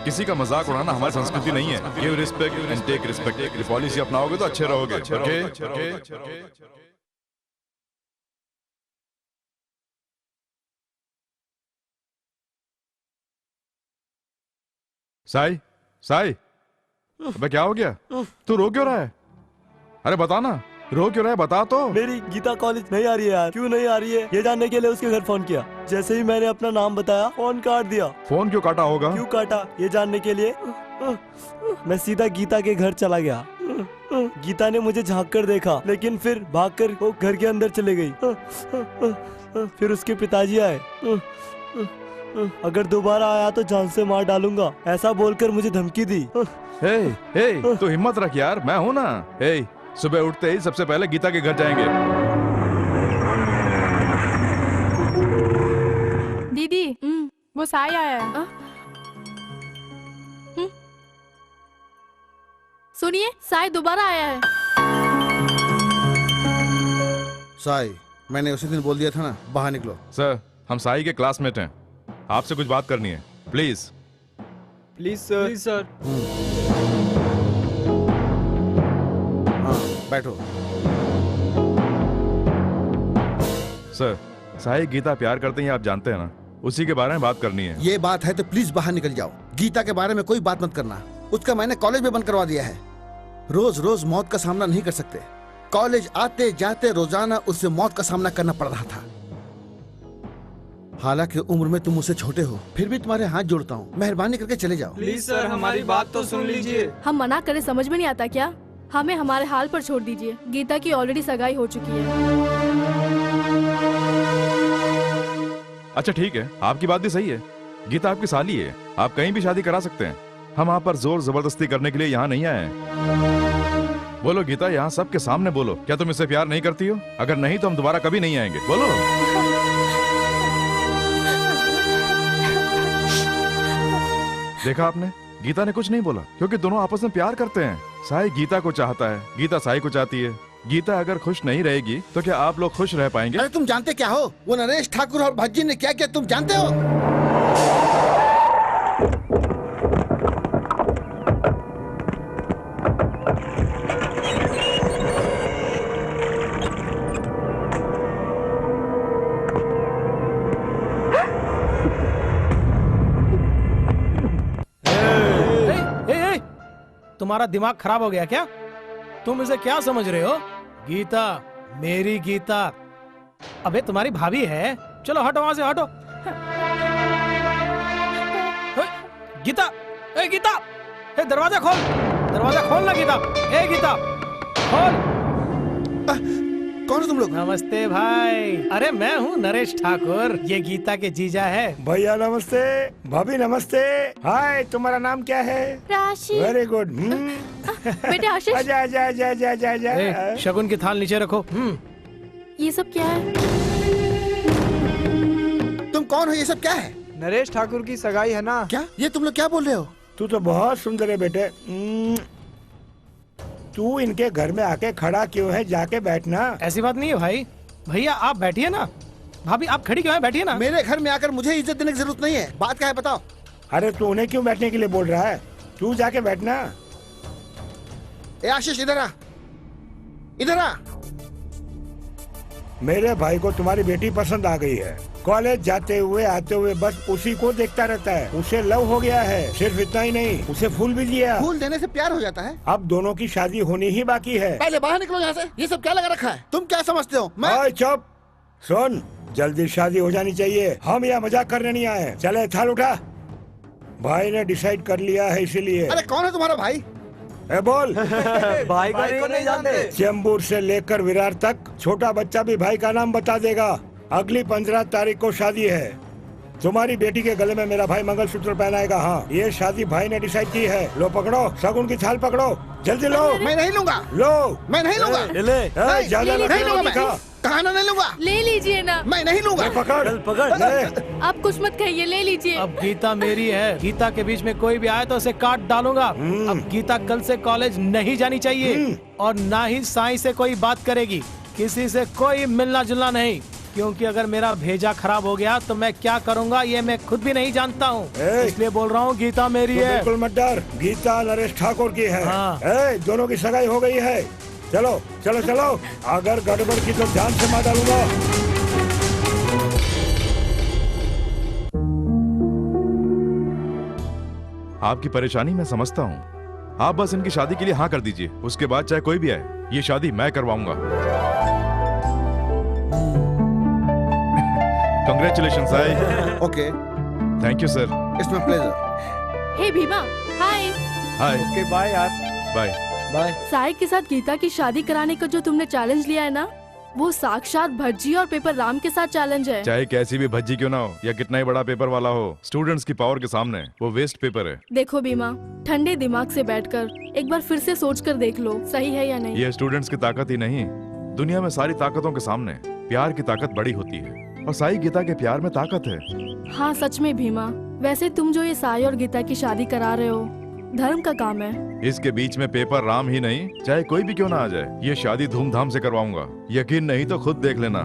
किसी का मजाक उड़ाना हमारी संस्कृति नहीं है। Give respect and take respect, ये पॉलिसी अपनाओगे तो अच्छे रहोगे। ओके। साई, साई, अबे क्या हो गया? तू रो क्यों रहा है? अरे बता ना, रो क्यों रहा है? बता तो। मेरी गीता कॉलेज नहीं आ रही है यार। क्यों नहीं आ रही है ये जानने के लिए उसके घर फोन किया। जैसे ही मैंने अपना नाम बताया फोन काट दिया। फोन क्यों काटा होगा? क्यों काटा ये जानने के लिए मैं सीधा गीता के घर चला गया। गीता ने मुझे झांक कर देखा, लेकिन फिर भागकर वो घर के अंदर चले गई। फिर उसके पिताजी आए। अगर दोबारा आया तो जान से मार डालूंगा, ऐसा बोलकर मुझे धमकी दी। तू हिम्मत रख यार, मैं हूँ ना। सुबह उठते ही सबसे पहले गीता के घर जाएंगे। दीदी, वो साई आया है। सुनिए, साई दोबारा आया है। साई, मैंने उसी दिन बोल दिया था ना, बाहर निकलो। सर, हम साई के क्लासमेट हैं, आपसे कुछ बात करनी है। Please please sir. Please sir. हाँ, बैठो। सर, साई गीता प्यार करते हैं, आप जानते हैं ना, उसी के बारे में बात करनी है। ये बात है तो प्लीज बाहर निकल जाओ। गीता के बारे में कोई बात मत करना। उसका मैंने कॉलेज में बंद करवा दिया है। रोज रोज मौत का सामना नहीं कर सकते। कॉलेज आते जाते रोजाना उससे मौत का सामना करना पड़ रहा था। हालांकि उम्र में तुम मुझसे छोटे हो, फिर भी तुम्हारे हाथ जोड़ता हूँ, मेहरबानी करके चले जाओ। प्लीज सर, हमारी बात तो सुन लीजिए। हम मना करें समझ में नहीं आता क्या? हमें हमारे हाल पर छोड़ दीजिए। गीता की ऑलरेडी सगाई हो चुकी है। अच्छा ठीक है, आपकी बात भी सही है। गीता आपकी साली है, आप कहीं भी शादी करा सकते हैं। हम आप पर जोर जबरदस्ती करने के लिए यहाँ नहीं आए हैं। बोलो गीता, यहाँ सबके सामने बोलो, क्या तुम इससे प्यार नहीं करती हो? अगर नहीं तो हम दोबारा कभी नहीं आएंगे। बोलो। देखा आपने, गीता ने कुछ नहीं बोला, क्योंकि दोनों आपस में प्यार करते हैं। साई गीता को चाहता है, गीता साई को चाहती है। गीता अगर खुश नहीं रहेगी तो क्या आप लोग खुश रह पाएंगे? अरे तुम जानते क्या हो, वो नरेश ठाकुर और भज्जी ने क्या किया तुम जानते हो? तुम्हारा दिमाग खराब हो गया क्या? तुम इसे क्या समझ रहे हो? गीता मेरी गीता। अबे तुम्हारी भाभी है। चलो हटो वहां से, हटो। गीता, ए गीता, ए दरवाजा खोल, दरवाजा खोल ना गीता। ए गीता खोल। कौन हो तुम लोग? नमस्ते भाई। अरे मैं हूँ नरेश ठाकुर, ये गीता के जीजा है। भैया नमस्ते, भाभी नमस्ते। हाय, तुम्हारा नाम क्या है? राशि। Very good. बेटे आशीष। आजा आजा आजा आजा आजा आजा। शगुन की थाल नीचे रखो। ये सब क्या है? तुम कौन हो? ये सब क्या है? नरेश ठाकुर की सगाई है ना। क्या ये तुम लोग क्या बोल रहे हो? तू तो बहुत सुंदर है बेटे। तू इनके घर में आके खड़ा क्यों है? जाके बैठना। ऐसी बात नहीं है भाई। भैया आप बैठिए ना। भाभी आप खड़ी क्यों है? बैठिए ना। मेरे घर में आकर मुझे इज्जत देने की जरूरत नहीं है। बात क्या है बताओ? अरे तू उन्हें क्यों बैठने के लिए बोल रहा है? तू जाके बैठना। ए आशीष, इधर आ, इधर आ। मेरे भाई को तुम्हारी बेटी पसंद आ गई है। कॉलेज जाते हुए आते हुए बस उसी को देखता रहता है। उसे लव हो गया है। सिर्फ इतना ही नहीं, उसे फूल भी दिया। फूल देने से प्यार हो जाता है? अब दोनों की शादी होनी ही बाकी है। पहले बाहर निकलो यहाँ से। ये सब क्या लगा रखा है? तुम क्या समझते हो? ओए चुप। सुन, जल्दी शादी हो जानी चाहिए। हम यहाँ मजाक करने नहीं आए। चले थाल उठा। भाई ने डिसाइड कर लिया है इसीलिए। अरे कौन है तुम्हारा भाई? ए बोल। भाई को नहीं जानते। चेंबूर से लेकर विरार तक छोटा बच्चा भी भाई का नाम बता देगा। अगली 15 तारीख को शादी है। तुम्हारी बेटी के गले में मेरा भाई मंगलसूत्र पहनाएगा। हाँ, ये शादी भाई ने डिसाइड की है। लो पकड़ो, शगुन की थाल पकड़ो। जल्दी लो। मैं नहीं लूंगा। लो। मैं नहीं लूंगा। ले। ज्यादा नहीं लूंगा मैं। कहा ना नहीं लूंगा। ले लीजिए ना। मैं नहीं लूंगा। पकड़ पकड़। आप कुछ मत कहिए, ले लीजिए। अब गीता मेरी है, गीता के बीच में कोई भी आए तो उसे काट डालूंगा। अब गीता कल से कॉलेज नहीं जानी चाहिए और ना ही साईं से कोई बात करेगी। किसी से कोई मिलना जुलना नहीं, क्योंकि अगर मेरा भेजा खराब हो गया तो मैं क्या करूंगा ये मैं खुद भी नहीं जानता हूँ। इसलिए बोल रहा हूँ गीता मेरी है। बिल्कुल मत डर, गीता नरेश ठाकुर की है। दोनों की सगाई हो गई है। चलो चलो चलो, अगर गड़बड़ की तो जान से मार डालूंगा। आपकी परेशानी मैं समझता हूँ। आप बस इनकी शादी के लिए हाँ कर दीजिए, उसके बाद चाहे कोई भी आए, ये शादी मैं करवाऊंगा। Congratulations, Sai. Okay, thank you sir. It's my pleasure. Hey Bhima, hi. Hi. Okay bye यार। Bye bye. साई के साथ गीता की शादी कराने का जो तुमने चैलेंज लिया है ना, वो साक्षात भज्जी और पेपर राम के साथ चैलेंज है। चाहे कैसी भी भज्जी क्यों ना हो या कितना ही बड़ा पेपर वाला हो, स्टूडेंट्स की पावर के सामने वो वेस्ट पेपर है। देखो भीमा, ठंडे दिमाग से बैठकर एक बार फिर से सोच कर देख लो, सही है या नहीं। ये स्टूडेंट्स की ताकत ही नहीं, दुनिया में सारी ताकतों के सामने प्यार की ताकत बड़ी होती है, और साई गीता के प्यार में ताकत है। हाँ सच में भीमा, वैसे तुम जो ये साई और गीता की शादी करा रहे हो, धर्म का काम है। इसके बीच में पेपर राम ही नहीं, चाहे कोई भी क्यों ना आ जाए, ये शादी धूमधाम से करवाऊंगा। यकीन नहीं तो खुद देख लेना।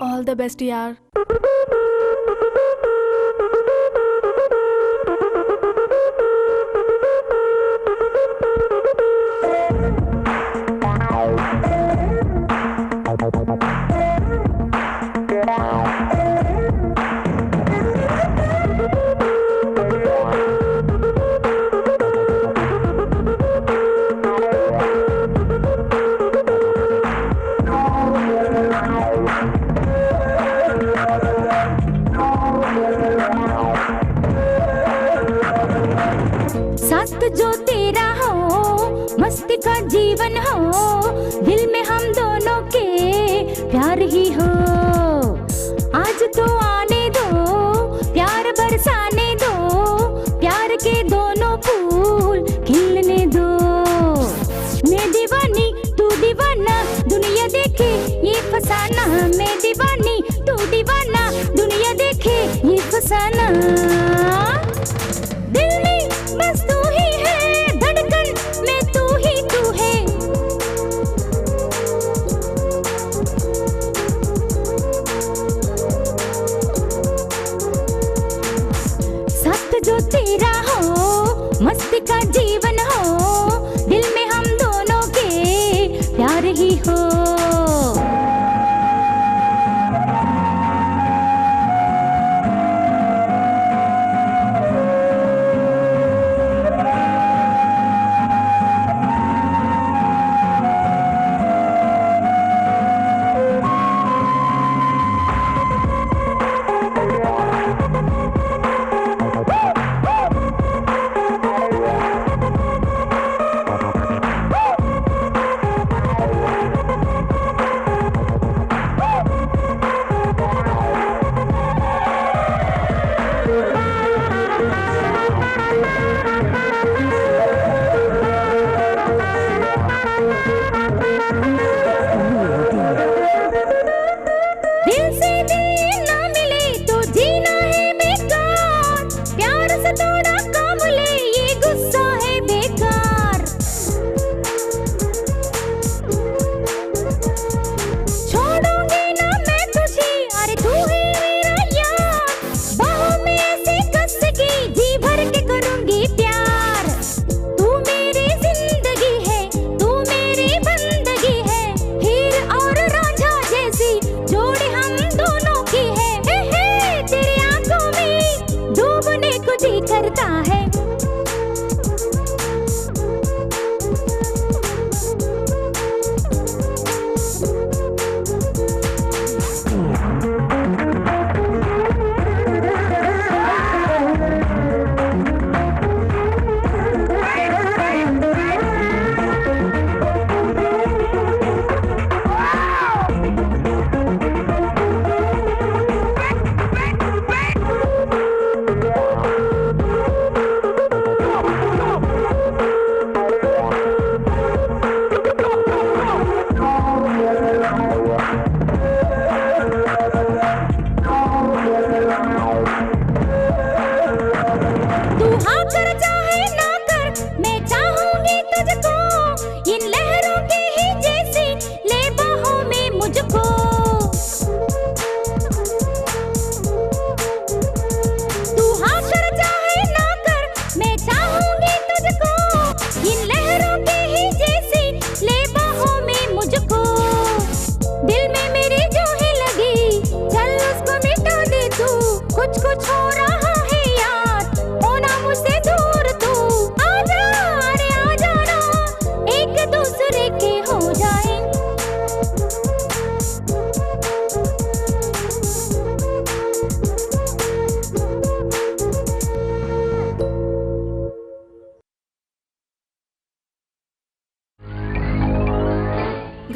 ऑल द बेस्ट यार। साथ जो तेरा हो, मस्ती का जीवन हो, दिल में हम दोनों के प्यार ही हो। आज तो आने दो, प्यार बरसाने दो, प्यार के दोनों फूल खिलने दो। मैं दीवानी तू दीवाना, दुनिया देखे ये फसाना। मैं दीवानी तू दीवाना, दुनिया देखे ये फसाना। दिल में बस तू ही है, धड़कन में तू ही तू है। साथ जो तेरा हो, मस्ती का जीवन हो, दिल में हम दोनों के प्यार ही हो। दिल से दिल ना मिले तो जीना है बेकार, प्यार से थोड़ा काम ले ये गुस्सा है बेकार। छोड़ूंगी ना मैं तुझे, अरे तू है मेरा यार। बाहों में ऐसे कस के जी भर के करूंगी प्यार। तू मेरी जिंदगी है, तू मेरी बंदगी है, हीर और रांझा जैसी जोड़ी हम दोनों की है। हे तेरी आंखों में डूबने को जी करता है।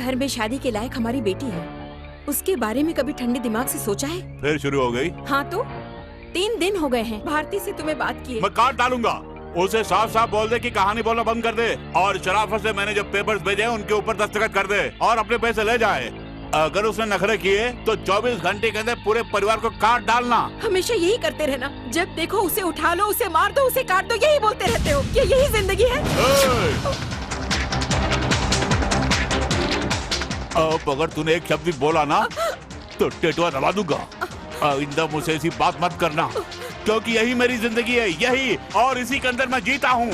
घर में शादी के लायक हमारी बेटी है, उसके बारे में कभी ठंडे दिमाग से सोचा है? फिर शुरू हो गई। हाँ तो 3 दिन हो गए हैं भारती से तुम्हें बात किए। मैं काट डालूंगा। उसे साफ साफ बोल दे कि कहानी बोलना बंद कर दे और शराफत से मैंने जो पेपर्स भेजे हैं उनके ऊपर दस्तखत कर दे और अपने पैसे ले जाए। अगर उसने नखरे किए तो 24 घंटे के अंदर पूरे परिवार को काट डालना। हमेशा यही करते रहना, जब देखो उसे उठा लो, उसे मार दो, उसे काट दो, यही बोलते रहते हो। क्या यही जिंदगी है? अब अगर तूने एक शब्द भी बोला ना तो टेटुआ दबा दूंगा। आइंदा मुझसे ऐसी बात मत करना, क्योंकि यही मेरी जिंदगी है, यही, और इसी के अंदर मैं जीता हूँ।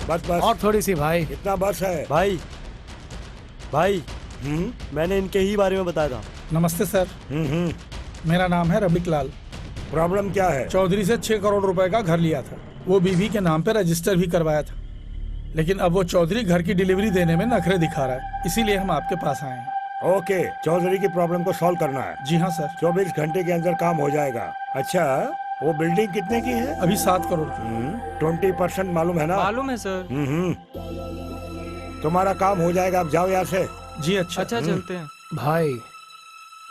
बस बस और थोड़ी सी भाई। कितना बस है भाई? भाई मैंने इनके ही बारे में बताया था। नमस्ते सर, मेरा नाम है रबिक लाल। प्रॉब्लम क्या है? चौधरी से 6 करोड़ रुपए का घर लिया था, वो बीवी के नाम पे रजिस्टर भी करवाया था, लेकिन अब वो चौधरी घर की डिलीवरी देने में नखरे दिखा रहा है, इसीलिए हम आपके पास आए हैं। ओके, चौधरी की प्रॉब्लम को सॉल्व करना है। जी हाँ सर। 24 घंटे के अंदर काम हो जाएगा। अच्छा, वो बिल्डिंग कितने की है? अभी 7 करोड़ की। 20% मालूम है ना? मालूम है सर। तुम्हारा काम हो जाएगा, आप जाओ यहाँ से। जी अच्छा। अच्छा चलते हैं। भाई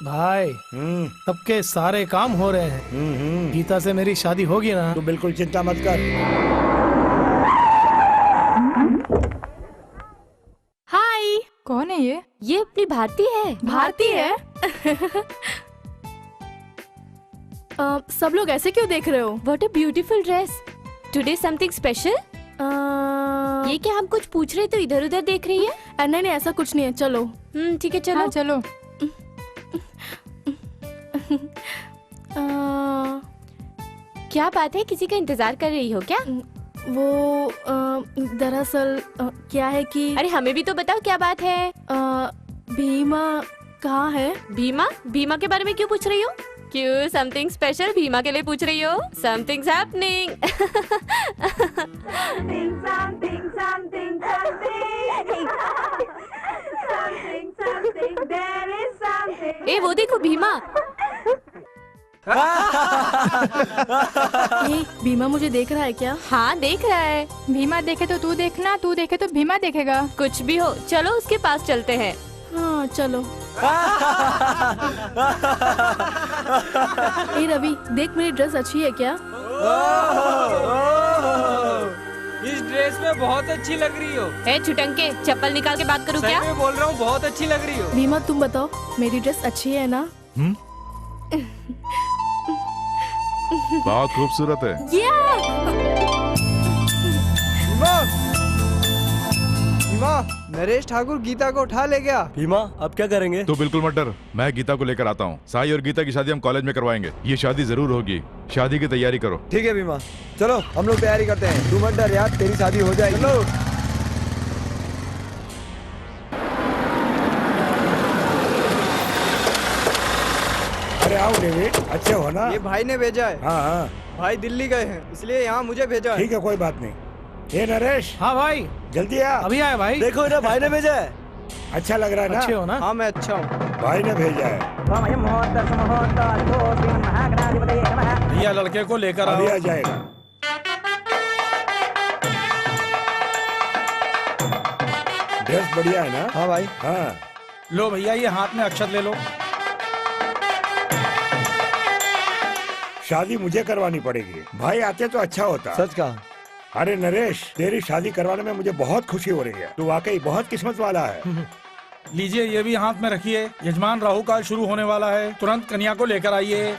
भाई सबके सारे काम हो रहे हैं। गीता से मेरी शादी होगी ना? तू बिल्कुल चिंता मत कर। हाय। कौन है ये? ये अपनी भारती है। भारती है? सब लोग ऐसे क्यों देख रहे हो? What a beautiful dress. Today something special? ये क्या हम कुछ पूछ रहे तो इधर उधर देख रही है? नहीं नहीं, ऐसा कुछ नहीं है, चलो। ठीक है चलो। हाँ, चलो। क्या बात है, किसी का इंतजार कर रही हो क्या? वो दरअसल क्या है कि अरे हमें भी तो बताओ क्या बात है। भीमा कहाँ है? भीमा? भीमा के बारे में क्यों पूछ रही हो? क्यों, समथिंग स्पेशल भीमा के लिए पूछ रही हो? Somethings happening. ए वो देखो भीमा। भीमा मुझे देख रहा है क्या? हाँ देख रहा है। भीमा देखे तो तू देखना, तू देखे तो भीमा देखेगा। कुछ भी हो, चलो उसके पास चलते हैं। हाँ चलो। ए रवि, देख मेरी ड्रेस अच्छी है क्या? इस ड्रेस में बहुत अच्छी लग रही हो। ए छुटंके, चप्पल निकाल के बात करूँ क्या? सही में बोल रहा हूँ, बहुत अच्छी लग रही हो। भीमा तुम बताओ, मेरी ड्रेस अच्छी है ना? बहुत खूबसूरत है। भीमा, नरेश ठाकुर गीता को उठा ले गया। भीमा अब क्या करेंगे? तो बिल्कुल मत डर, मैं गीता को लेकर आता हूँ। साई और गीता की शादी हम कॉलेज में करवाएंगे। ये शादी जरूर होगी, शादी की तैयारी करो। ठीक है भीमा, चलो हम लोग तैयारी करते हैं। तू मत डर यार, तेरी शादी हो जाएगी। चलो। अरे आओ डेविड, अच्छे हो ना? ये भाई ने भेजा है। हाँ हाँ, भाई दिल्ली गए हैं, इसलिए यहाँ मुझे भेजा है। ठीक है, कोई बात नहीं। ये नरेश। हाँ भाई। जल्दी आ। अभी आया भाई। देखो ना, भाई ने भेजा है। अच्छा लग रहा है ना? अच्छे हो ना? हाँ मैं अच्छा हूँ। भाई ने भेजा है। भैया लड़के को लेकर अभी आओ। आ जाएगा। ड्रेस बढ़िया है ना? हाँ भाई। हाँ। लो भैया, ये हाथ में अक्षत ले लो। शादी मुझे करवानी पड़ेगी। भाई आते तो अच्छा होता। सच कहा। अरे नरेश, तेरी शादी करवाने में मुझे बहुत खुशी हो रही है। तू वाकई बहुत किस्मत वाला है। लीजिए, ये भी हाथ में रखिए। यजमान राहु काल शुरू होने वाला है, तुरंत कन्या को लेकर आइए।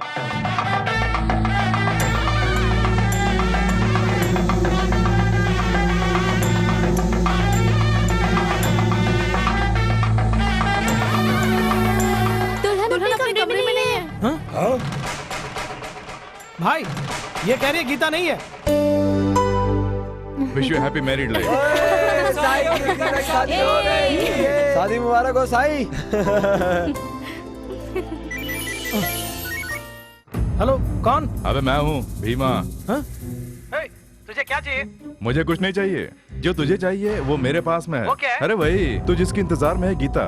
दुल्हन अपने कमरे में नहीं है। हाँ? भाई ये कह रही है गीता नहीं है। Wish you happy married life. शादी हो गई। शादी मुबारक हो साई। हेलो, कौन? अबे मैं हूँ भीमा। हाँ? तुझे क्या चाहिए? मुझे कुछ नहीं चाहिए, जो तुझे चाहिए वो मेरे पास में है। वो क्या है? अरे वही तू जिसके इंतजार में है, गीता।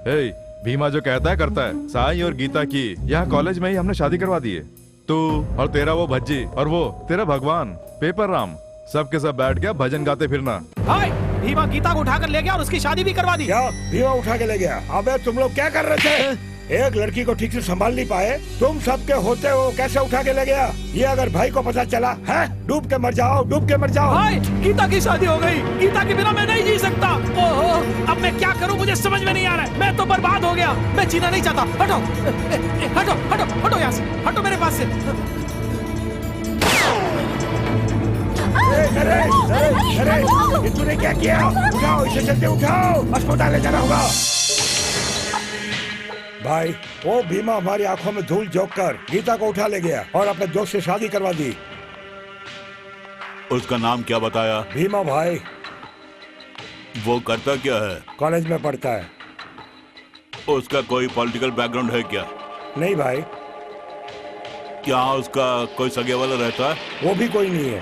हे, भीमा जो कहता है करता है। साई और गीता की यहाँ कॉलेज में ही हमने शादी करवा दी है। तू और तेरा वो भज्जी और वो तेरा भगवान पेपर राम, सबके सब बैठ गया भजन गाते फिरना। भीमा गीता को उठाकर ले गया और उसकी शादी भी करवा दी। क्या भीमा उठा के ले गया? अबे तुम लोग क्या कर रहे थे? एक लड़की को ठीक से संभाल नहीं पाए, तुम सबके होते हो कैसे उठा के ले गया? ये अगर भाई को पता चला है, डूब के मर जाओ, डूब के मर जाओ। भाई, गीता की शादी हो गई, गीता के बिना मैं नहीं जी सकता। ओहो, अब मैं क्या करूं मुझे समझ में नहीं आ रहा है। मैं तो बर्बाद हो गया, मैं जीना नहीं चाहता। हटो हटो हटो हटो यहाँ से, हटो मेरे पास से। अरे ये तूने क्या किया? उठाओ इसे, जल्दी उठाओ, अस्पताल ले जाना होगा। भाई वो भीमा हमारी आंखों में धूल झोंक कर गीता को उठा ले गया और अपने दोस्त से शादी करवा दी। उसका नाम क्या बताया? भीमा भाई। वो करता क्या है? कॉलेज में पढ़ता है। उसका कोई पॉलिटिकल बैकग्राउंड है क्या? नहीं भाई। क्या उसका कोई सगे वाला रहता है? वो भी कोई नहीं है,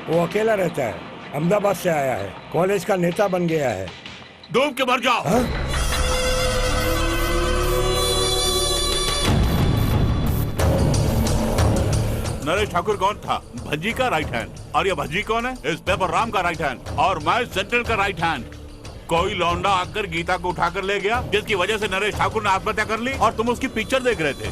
वो अकेला रहता है। अहमदाबाद से आया है, कॉलेज का नेता बन गया है। डूब के मर जाओ। हा? नरेश ठाकुर कौन था? भज्जी का राइट हैंड। और ये भज्जी कौन है? इस पेपर राम का राइट हैंड और मैं सेंट्रल का राइट हैंड। कोई लौंडा आकर गीता को उठाकर ले गया, जिसकी वजह से नरेश ठाकुर ने आत्महत्या कर ली और तुम उसकी पिक्चर देख रहे थे।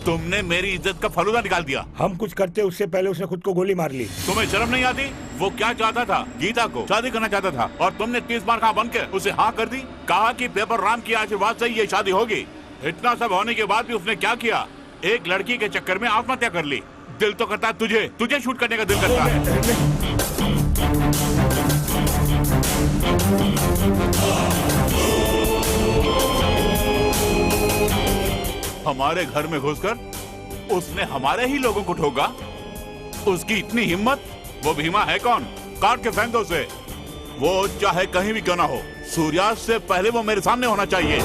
तुमने मेरी इज्जत का फलूदा निकाल दिया। हम कुछ करते उससे पहले उसने खुद को गोली मार ली। तुम्हें शर्म नहीं आती? वो क्या चाहता था? गीता को शादी करना चाहता था और तुमने 30 बार कहा बन के उसे हाँ कर दी। कहा कि पेपर राम की आशीर्वाद से ये शादी होगी। इतना सब होने के बाद भी उसने क्या किया? एक लड़की के चक्कर में आत्महत्या कर ली। दिल तो करता है तुझे शूट करने का दिल करता है। हमारे घर में घुसकर उसने हमारे ही लोगों को ठोका। उसकी इतनी हिम्मत? वो भीमा है कौन? काट के फेंक दो उसे। वो चाहे कहीं भी क्यों ना हो, सूर्यास्त से पहले वो मेरे सामने होना चाहिए।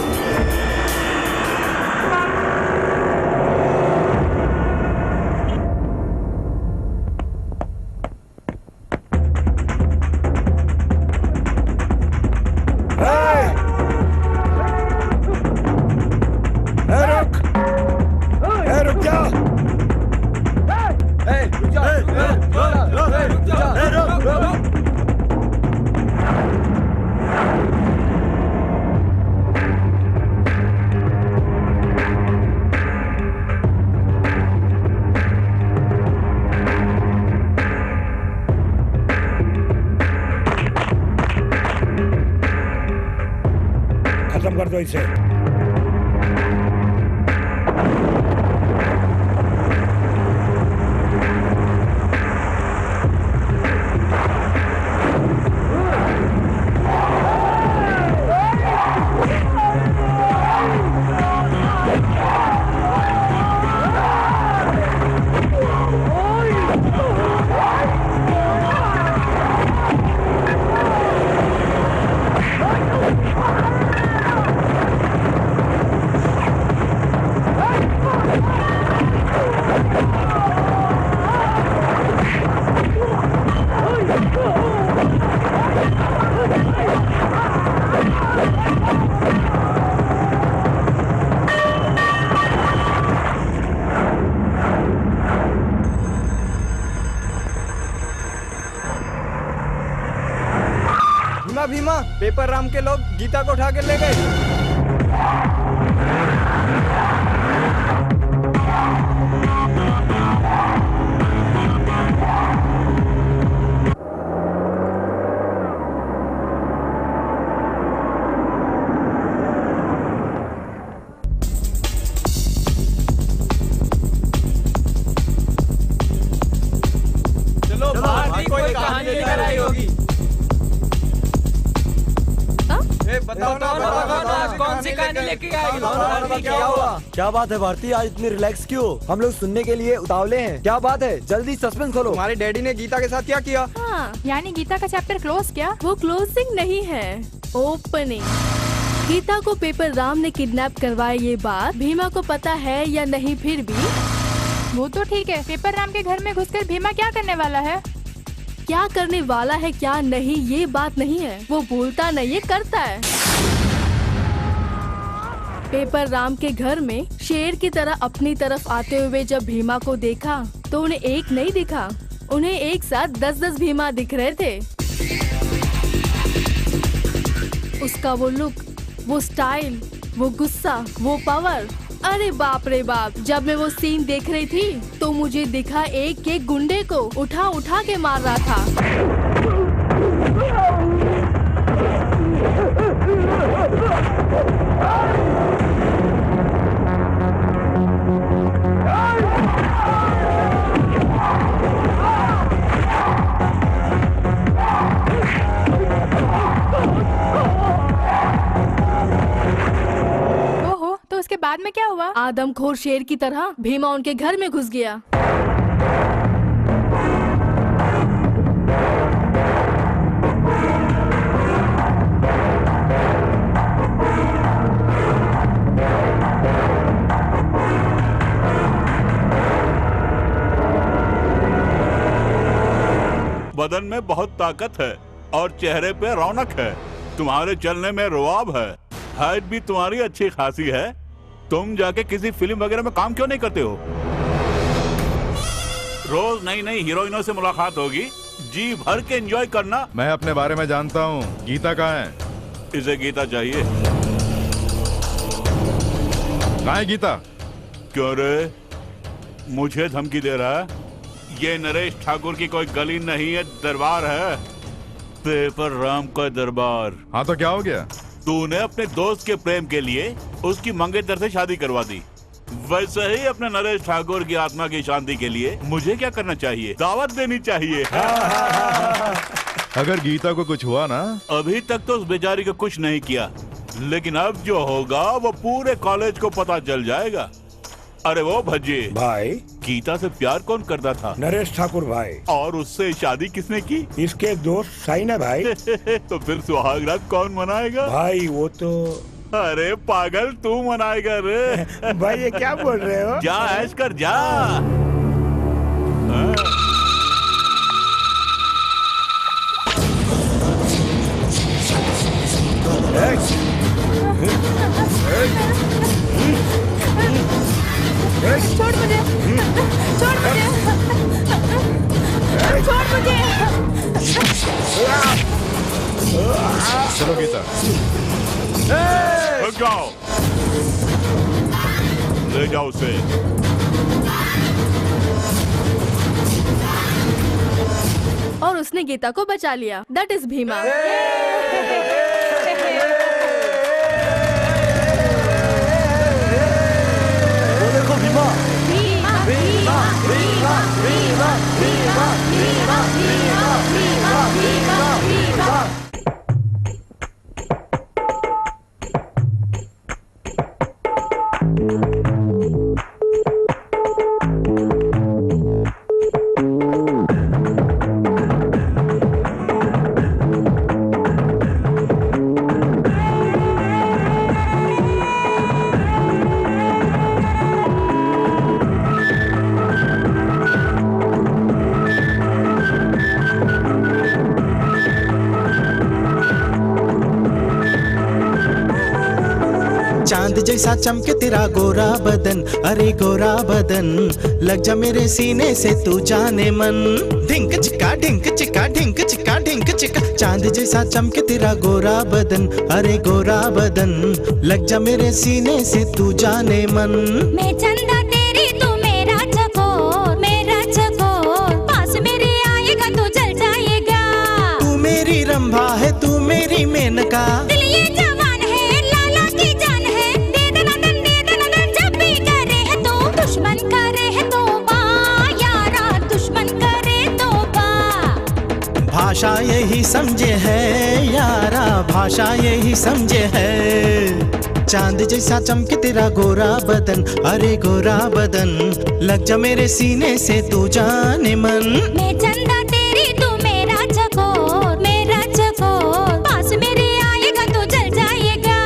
खत्म कर दो इसे। भीमा, पेपर राम के लोग गीता को उठा के ले गए। चलो बाहर कोई कहानी लेकर आई होगी। बताओ ना आज कौन सी कहानी लेके आई? क्या हुआ? क्या बात है भारती, आज इतनी रिलैक्स क्यों? हम लोग सुनने के लिए उतावले हैं। क्या बात है? जल्दी सस्पेंस खोलो। तुम्हारे डैडी ने गीता के साथ क्या किया? हाँ, यानी गीता का चैप्टर क्लोज क्या? वो क्लोजिंग नहीं है, ओपनिंग। गीता को पेपर राम ने किडनैप करवाया, ये बात भीमा को पता है या नहीं? फिर भी वो तो ठीक है, पेपर राम के घर में घुसकर भीमा क्या करने वाला है? क्या करने वाला है क्या नहीं ये बात नहीं है, वो बोलता नहीं है करता है। पेपर राम के घर में शेर की तरह अपनी तरफ आते हुए जब भीमा को देखा तो उन्हें एक नहीं दिखा, उन्हें एक साथ 10-10 भीमा दिख रहे थे। उसका वो लुक, वो स्टाइल, वो गुस्सा, वो पावर, अरे बाप रे बाप। जब मैं वो सीन देख रही थी तो मुझे दिखा एक एक गुंडे को उठा उठा के मार रहा था। उसके बाद में क्या हुआ? आदमखोर शेर की तरह भीमा उनके घर में घुस गया। बदन में बहुत ताकत है और चेहरे पे रौनक है, तुम्हारे चलने में रुआब है, हाइट भी तुम्हारी अच्छी खासी है। तुम जाके किसी फिल्म वगैरह में काम क्यों नहीं करते हो? रोज नई नई हीरोइनों से मुलाकात होगी, जी भर के एंजॉय करना। मैं अपने बारे में जानता हूँ, गीता कहाँ है? इसे गीता चाहिए। कहाँ है गीता? क्यों रे, मुझे धमकी दे रहा है? ये नरेश ठाकुर की कोई गली नहीं है, दरबार है, पेपर राम का दरबार। हाँ तो क्या हो गया? तूने अपने दोस्त के प्रेम के लिए उसकी मंगेतर से शादी करवा दी, वैसे ही अपने नरेश ठाकुर की आत्मा की शांति के लिए मुझे क्या करना चाहिए? दावत देनी चाहिए। अगर गीता को कुछ हुआ ना? अभी तक तो उस बेचारी को कुछ नहीं किया, लेकिन अब जो होगा वो पूरे कॉलेज को पता चल जाएगा। अरे वो भज्जे भाई, गीता से प्यार कौन करता था? नरेश ठाकुर भाई। और उससे शादी किसने की? इसके दोस्त साइन है भाई। तो फिर सुहाग रात कौन मनाएगा? भाई वो तो, अरे पागल तू मनाएगा रे। भाई ये क्या बोल रहे हो? जा ऐश कर जा। छोड़ मुझे, छोड़ मुझे, छोड़ मुझे। चलो गीता, रुक जाओ, ले जाओ उसे। और उसने गीता को बचा लिया। That is Bhima. चांद जैसा चमके तेरा गोरा बदन, अरे गोरा बदन, लग जा मेरे सीने से तू जाने मन। ढिंक चिका ढिंक चिका ढिंक चिका ढिंक चिका, चांद जैसा चमके तेरा गोरा बदन, अरे गोरा बदन, लग जा मेरे सीने से तू जाने मन। मैं चंदा तेरी तू मेरा चकोर, मेरा चकोर, पास मेरे आएगा तो जल जाएगा। तू मेरी रंभा है, तू मेरी मेनका, दिल ये जवान है, लाला की जान है, दे देना दन, दे देना दन, जब भी करे है तो दुश्मन करे है तो बा, यारा दुश्मन करे तो बा। भाषा यही समझे है यारा, भाषा यही समझे है। चांद जैसा चमके तेरा गोरा बदन, अरे गोरा बदन, लग जा मेरे सीने से तू जाने मन। मैं चंदा तेरी तू मेरा चकोर, मेरा चकोर, पास मेरे आएगा तो जल जाएगा।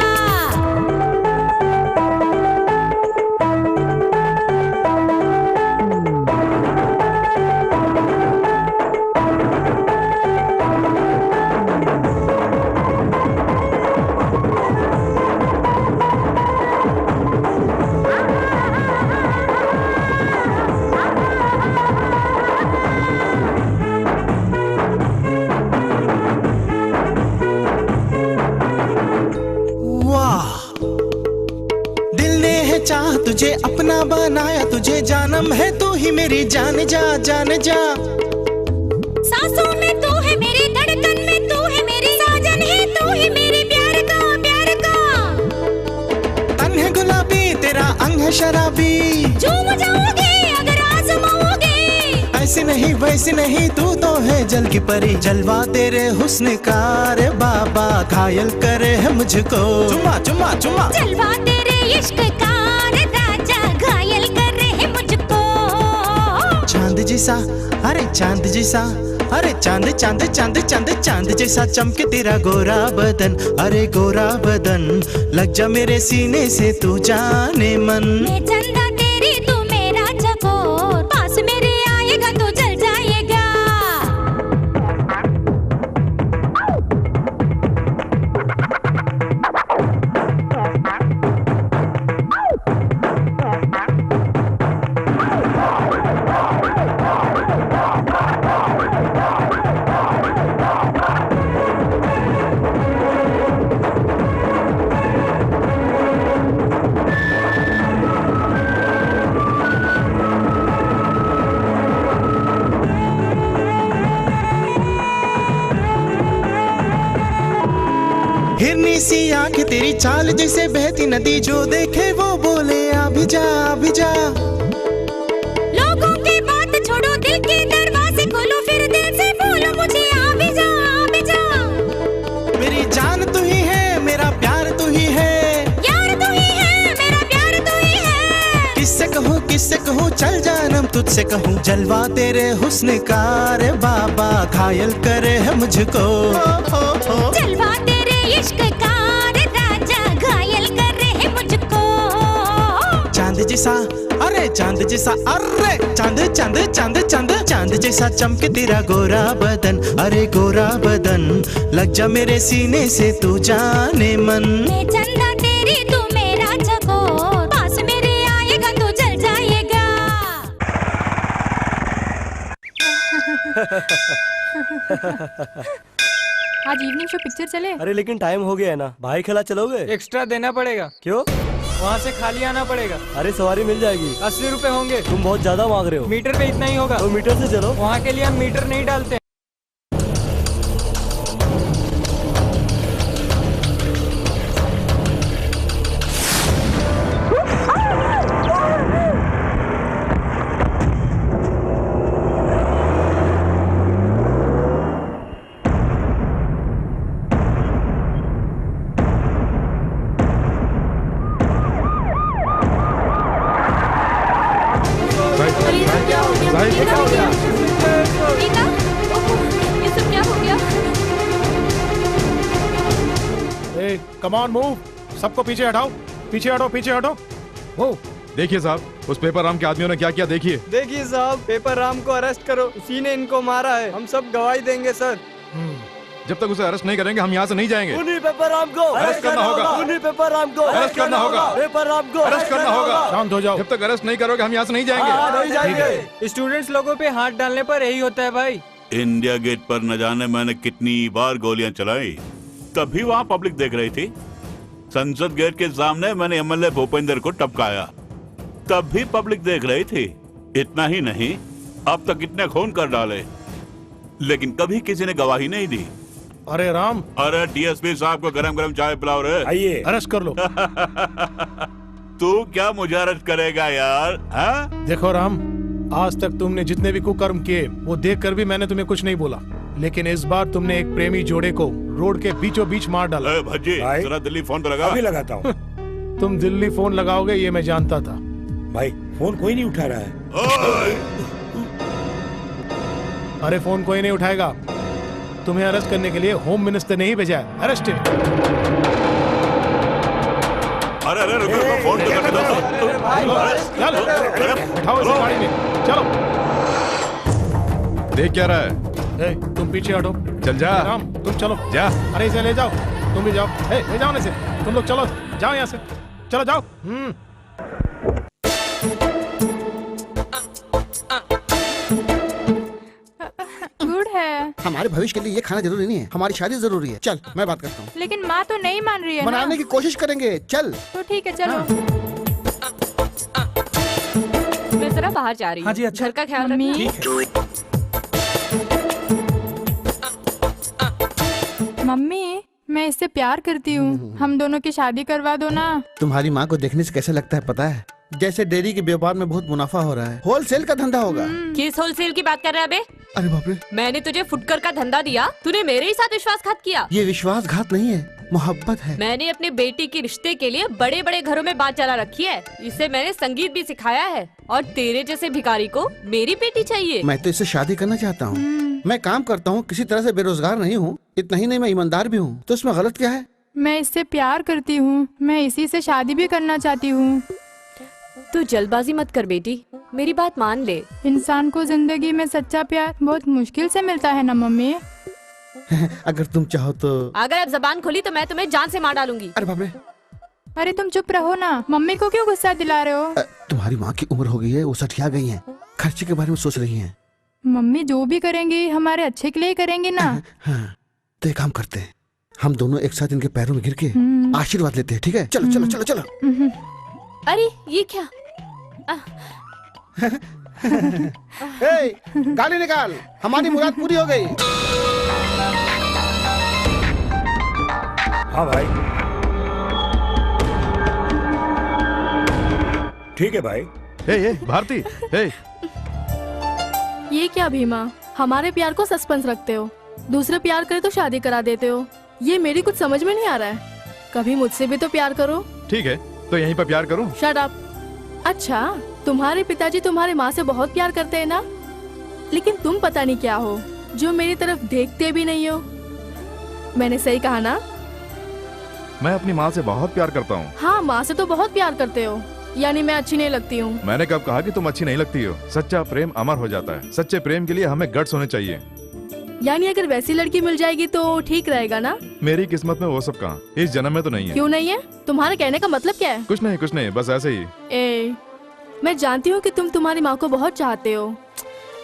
चाह तुझे अपना बनाया, तुझे जानम है तू ही मेरी जान जा जान जा। सांसों में तू है मेरी, धड़कन में तू है मेरी, साजन है तू ही मेरे प्यार का प्यार का। तन है गुलाबी तेरा अंग है शराबी, झूम जाओगे अगर आजमाओगे। ऐसे नहीं वैसे नहीं तू तो है जल की परी, जलवा तेरे हुस्न का रे बाबा घायल करे है मुझको। चुम्मा चुम्मा चुम्मा जलवा तेरे इश्क का रे राजा घायल करे है मुझको। चांद जैसा अरे चांद जैसा, अरे चांद चांद चांद चांद चांद जैसा चमके तेरा गोरा बदन, अरे गोरा बदन लग जा मेरे सीने से तू जाने मन। मैं चंदा तेरी तू मेरा चकोर, पास मेरे आएगा तो जल जाएगा। हिरनी सी आंख तेरी चाल जैसे बहती नदी, जो देखे वो बोले आ भी जा आ भी जा। लोगों की बात छोड़ो, दिल के दरवाजे खोलो, फिर दिल से बोलो मुझे आ भी जा आ भी जा। मेरी जान तू ही है, मेरा प्यार तू ही है, यार तू ही है, मेरा प्यार तू ही है। किससे कहूँ चल जानम तुझसे कहूँ, जलवा तेरे हुस्न का रे बाबा घायल करे है मुझको। जलवा तेरे इश्क का रे राजा घायल करे है मुझको। चांद जैसा अरे चांद जैसा, अरे चांद चांद चांद चांद चांद जैसा चमके तेरा गोरा बदन, अरे गोरा बदन लग जा मेरे सीने से तू जाने मन। मैं चंदा तेरी तू मेरा चकोर, पास मेरे आएगा तो जल जाएगा। आज इवनिंग शो पिक्चर चले। अरे लेकिन टाइम हो गया है ना, भाई खेला चलोगे? एक्स्ट्रा देना पड़ेगा। क्यों? वहाँ से खाली आना पड़ेगा। अरे सवारी मिल जाएगी। 80 रुपए होंगे। तुम बहुत ज्यादा मांग रहे हो। मीटर पे इतना ही होगा। तो मीटर से चलो। वहाँ के लिए हम मीटर नहीं डालते। कम ऑन मूव, सबको पीछे हटाओ, पीछे हटो, पीछे हटो। मूव। देखिए साहब, उस पेपर राम के आदमियों ने क्या किया देखिए। देखिए साहब, पेपर राम को अरेस्ट करो, उसी ने इनको मारा है। हम सब गवाही देंगे सर। जब तक उसे अरेस्ट नहीं करेंगे हम यहाँ से नहीं जाएंगे। उन्हीं पेपर राम को अरेस्ट करना होगा। उन्हीं पेपर राम को अरेस्ट करना होगा। पेपर राम को अरेस्ट करना होगा। शांत हो जाओ। जब तक अरेस्ट नहीं करोगे हम यहाँ से नहीं नहीं जाएंगे। जाएंगे। स्टूडेंट्स लोगों पे हाथ डालने पर यही होता है भाई। इंडिया गेट पर न जाने मैंने कितनी बार गोलियां चलाई, तभी वहाँ पब्लिक देख रही थी। संसद गेट के सामने मैंने एमएलए भूपेंद्र को टपकाया, तब भी पब्लिक देख रही थी। इतना ही नहीं, अब तक कितने खून कर डाले, लेकिन कभी किसी ने गवाही नहीं दी। अरे राम, अरे डीएसपी साहब को गरम गरम चाय पिलाओ रे। आइए अरेस्ट कर लो। तू क्या मुझे अरेस्ट करेगा यार? हाँ? देखो राम, आज तक तुमने जितने भी कुकर्म किए वो देखकर भी मैंने तुम्हें कुछ नहीं बोला, लेकिन इस बार तुमने एक प्रेमी जोड़े को रोड के बीचों बीच मार डाला। भज्जी, जरा दिल्ली फोन तो लगा। अभी लगाता हूँ। तुम दिल्ली फोन लगाओगे ये मैं जानता था। भाई फोन कोई नहीं उठा रहा है। अरे फोन कोई नहीं उठाएगा। तुम्हें अरेस्ट करने के लिए होम मिनिस्टर ने ही भेजा है। अरेस्ट। अरे अरे रुको रुको, फोन तो कर दो। चलो बैठाओ इसे गाड़ी में, चलो। देख क्या रहा है? तुम पीछे हटो। चल जा। राम तुम चलो जा। अरे इसे ले जाओ, तुम भी जाओ। ले जाओ ना इसे, तुम लोग चलो, जाओ यहाँ से, चलो जाओ। गुड है। हमारे भविष्य के लिए ये खाना जरूरी नहीं है, हमारी शादी जरूरी है। चल मैं बात करता हूँ। लेकिन माँ तो नहीं मान रही है। मनाने की कोशिश करेंगे, चल। तो ठीक है चलो। जरा बाहर जा रही हूँ। हाँ जी, अच्छा। घर का ख्याल रखना। मम्मी, मैं इससे प्यार करती हूँ, हम दोनों की शादी करवा दो ना। तुम्हारी माँ को देखने से कैसा लगता है पता है? जैसे डेयरी के व्यापार में बहुत मुनाफा हो रहा है, होलसेल का धंधा होगा। किस होलसेल की बात कर रहा है बे? अरे बाप रे, मैंने तुझे फुटकर का धंधा दिया, तूने मेरे ही साथ विश्वासघात किया। ये विश्वासघात नहीं है, मोहब्बत है। मैंने अपनी बेटी के रिश्ते के लिए बड़े बड़े घरों में बात चला रखी है। इसे मैंने संगीत भी सिखाया है, और तेरे जैसे भिखारी को मेरी बेटी चाहिए। मैं तो इससे शादी करना चाहता हूँ। मैं काम करता हूँ, किसी तरह से बेरोजगार नहीं हूँ। इतना ही नहीं, मैं ईमानदार भी हूँ। तो इसमें गलत क्या है? मैं इससे प्यार करती हूँ, मैं इसी से शादी भी करना चाहती हूँ। तू जल्दबाजी मत कर बेटी, मेरी बात मान ले। इंसान को जिंदगी में सच्चा प्यार बहुत मुश्किल से मिलता है ना मम्मी। अगर तुम चाहो तो। अगर अब जबान खोली तो मैं तुम्हें जान से मार डालूंगी। अरे बाप रे, अरे तुम चुप रहो ना, मम्मी को क्यों गुस्सा दिला रहे हो? तुम्हारी माँ की उम्र हो गई है, वो सठिया गई हैं, खर्चे के बारे में सोच रही हैं। मम्मी जो भी करेंगी हमारे अच्छे के लिए ही करेंगी ना। हाँ, तो एक काम करते हैं, हम दोनों एक साथ इनके पैरों में गिर के आशीर्वाद लेते हैं, ठीक है? चलो चलो चलो चलो। अरे ये क्या? ए, गाली निकाल, हमारी मुराद पूरी हो गई। हाँ भाई, ठीक है भाई। हे भारती, हे ये क्या भीमा, हमारे प्यार को सस्पेंस रखते हो, दूसरे प्यार करे तो शादी करा देते हो। ये मेरी कुछ समझ में नहीं आ रहा है। कभी मुझसे भी तो प्यार करो। ठीक है, तो यहीं पर प्यार करूं? Shut up. अच्छा, तुम्हारे पिताजी तुम्हारे माँ से बहुत प्यार करते हैं ना, लेकिन तुम पता नहीं क्या हो जो मेरी तरफ देखते भी नहीं हो। मैंने सही कहा ना? मैं अपनी माँ से बहुत प्यार करता हूँ। हाँ, माँ से तो बहुत प्यार करते हो, यानी मैं अच्छी नहीं लगती हूँ। मैंने कब कहा कि तुम अच्छी नहीं लगती हो? सच्चा प्रेम अमर हो जाता है। सच्चे प्रेम के लिए हमें गट्स होने चाहिए। यानी अगर वैसी लड़की मिल जाएगी तो ठीक रहेगा ना? मेरी किस्मत में वो सब कहाँ, इस जन्म में तो नहीं है। क्यों नहीं है? तुम्हारे कहने का मतलब क्या है? कुछ नहीं, बस ऐसे ही। मैं जानती हूँ कि तुम तुम्हारी माँ को बहुत चाहते हो,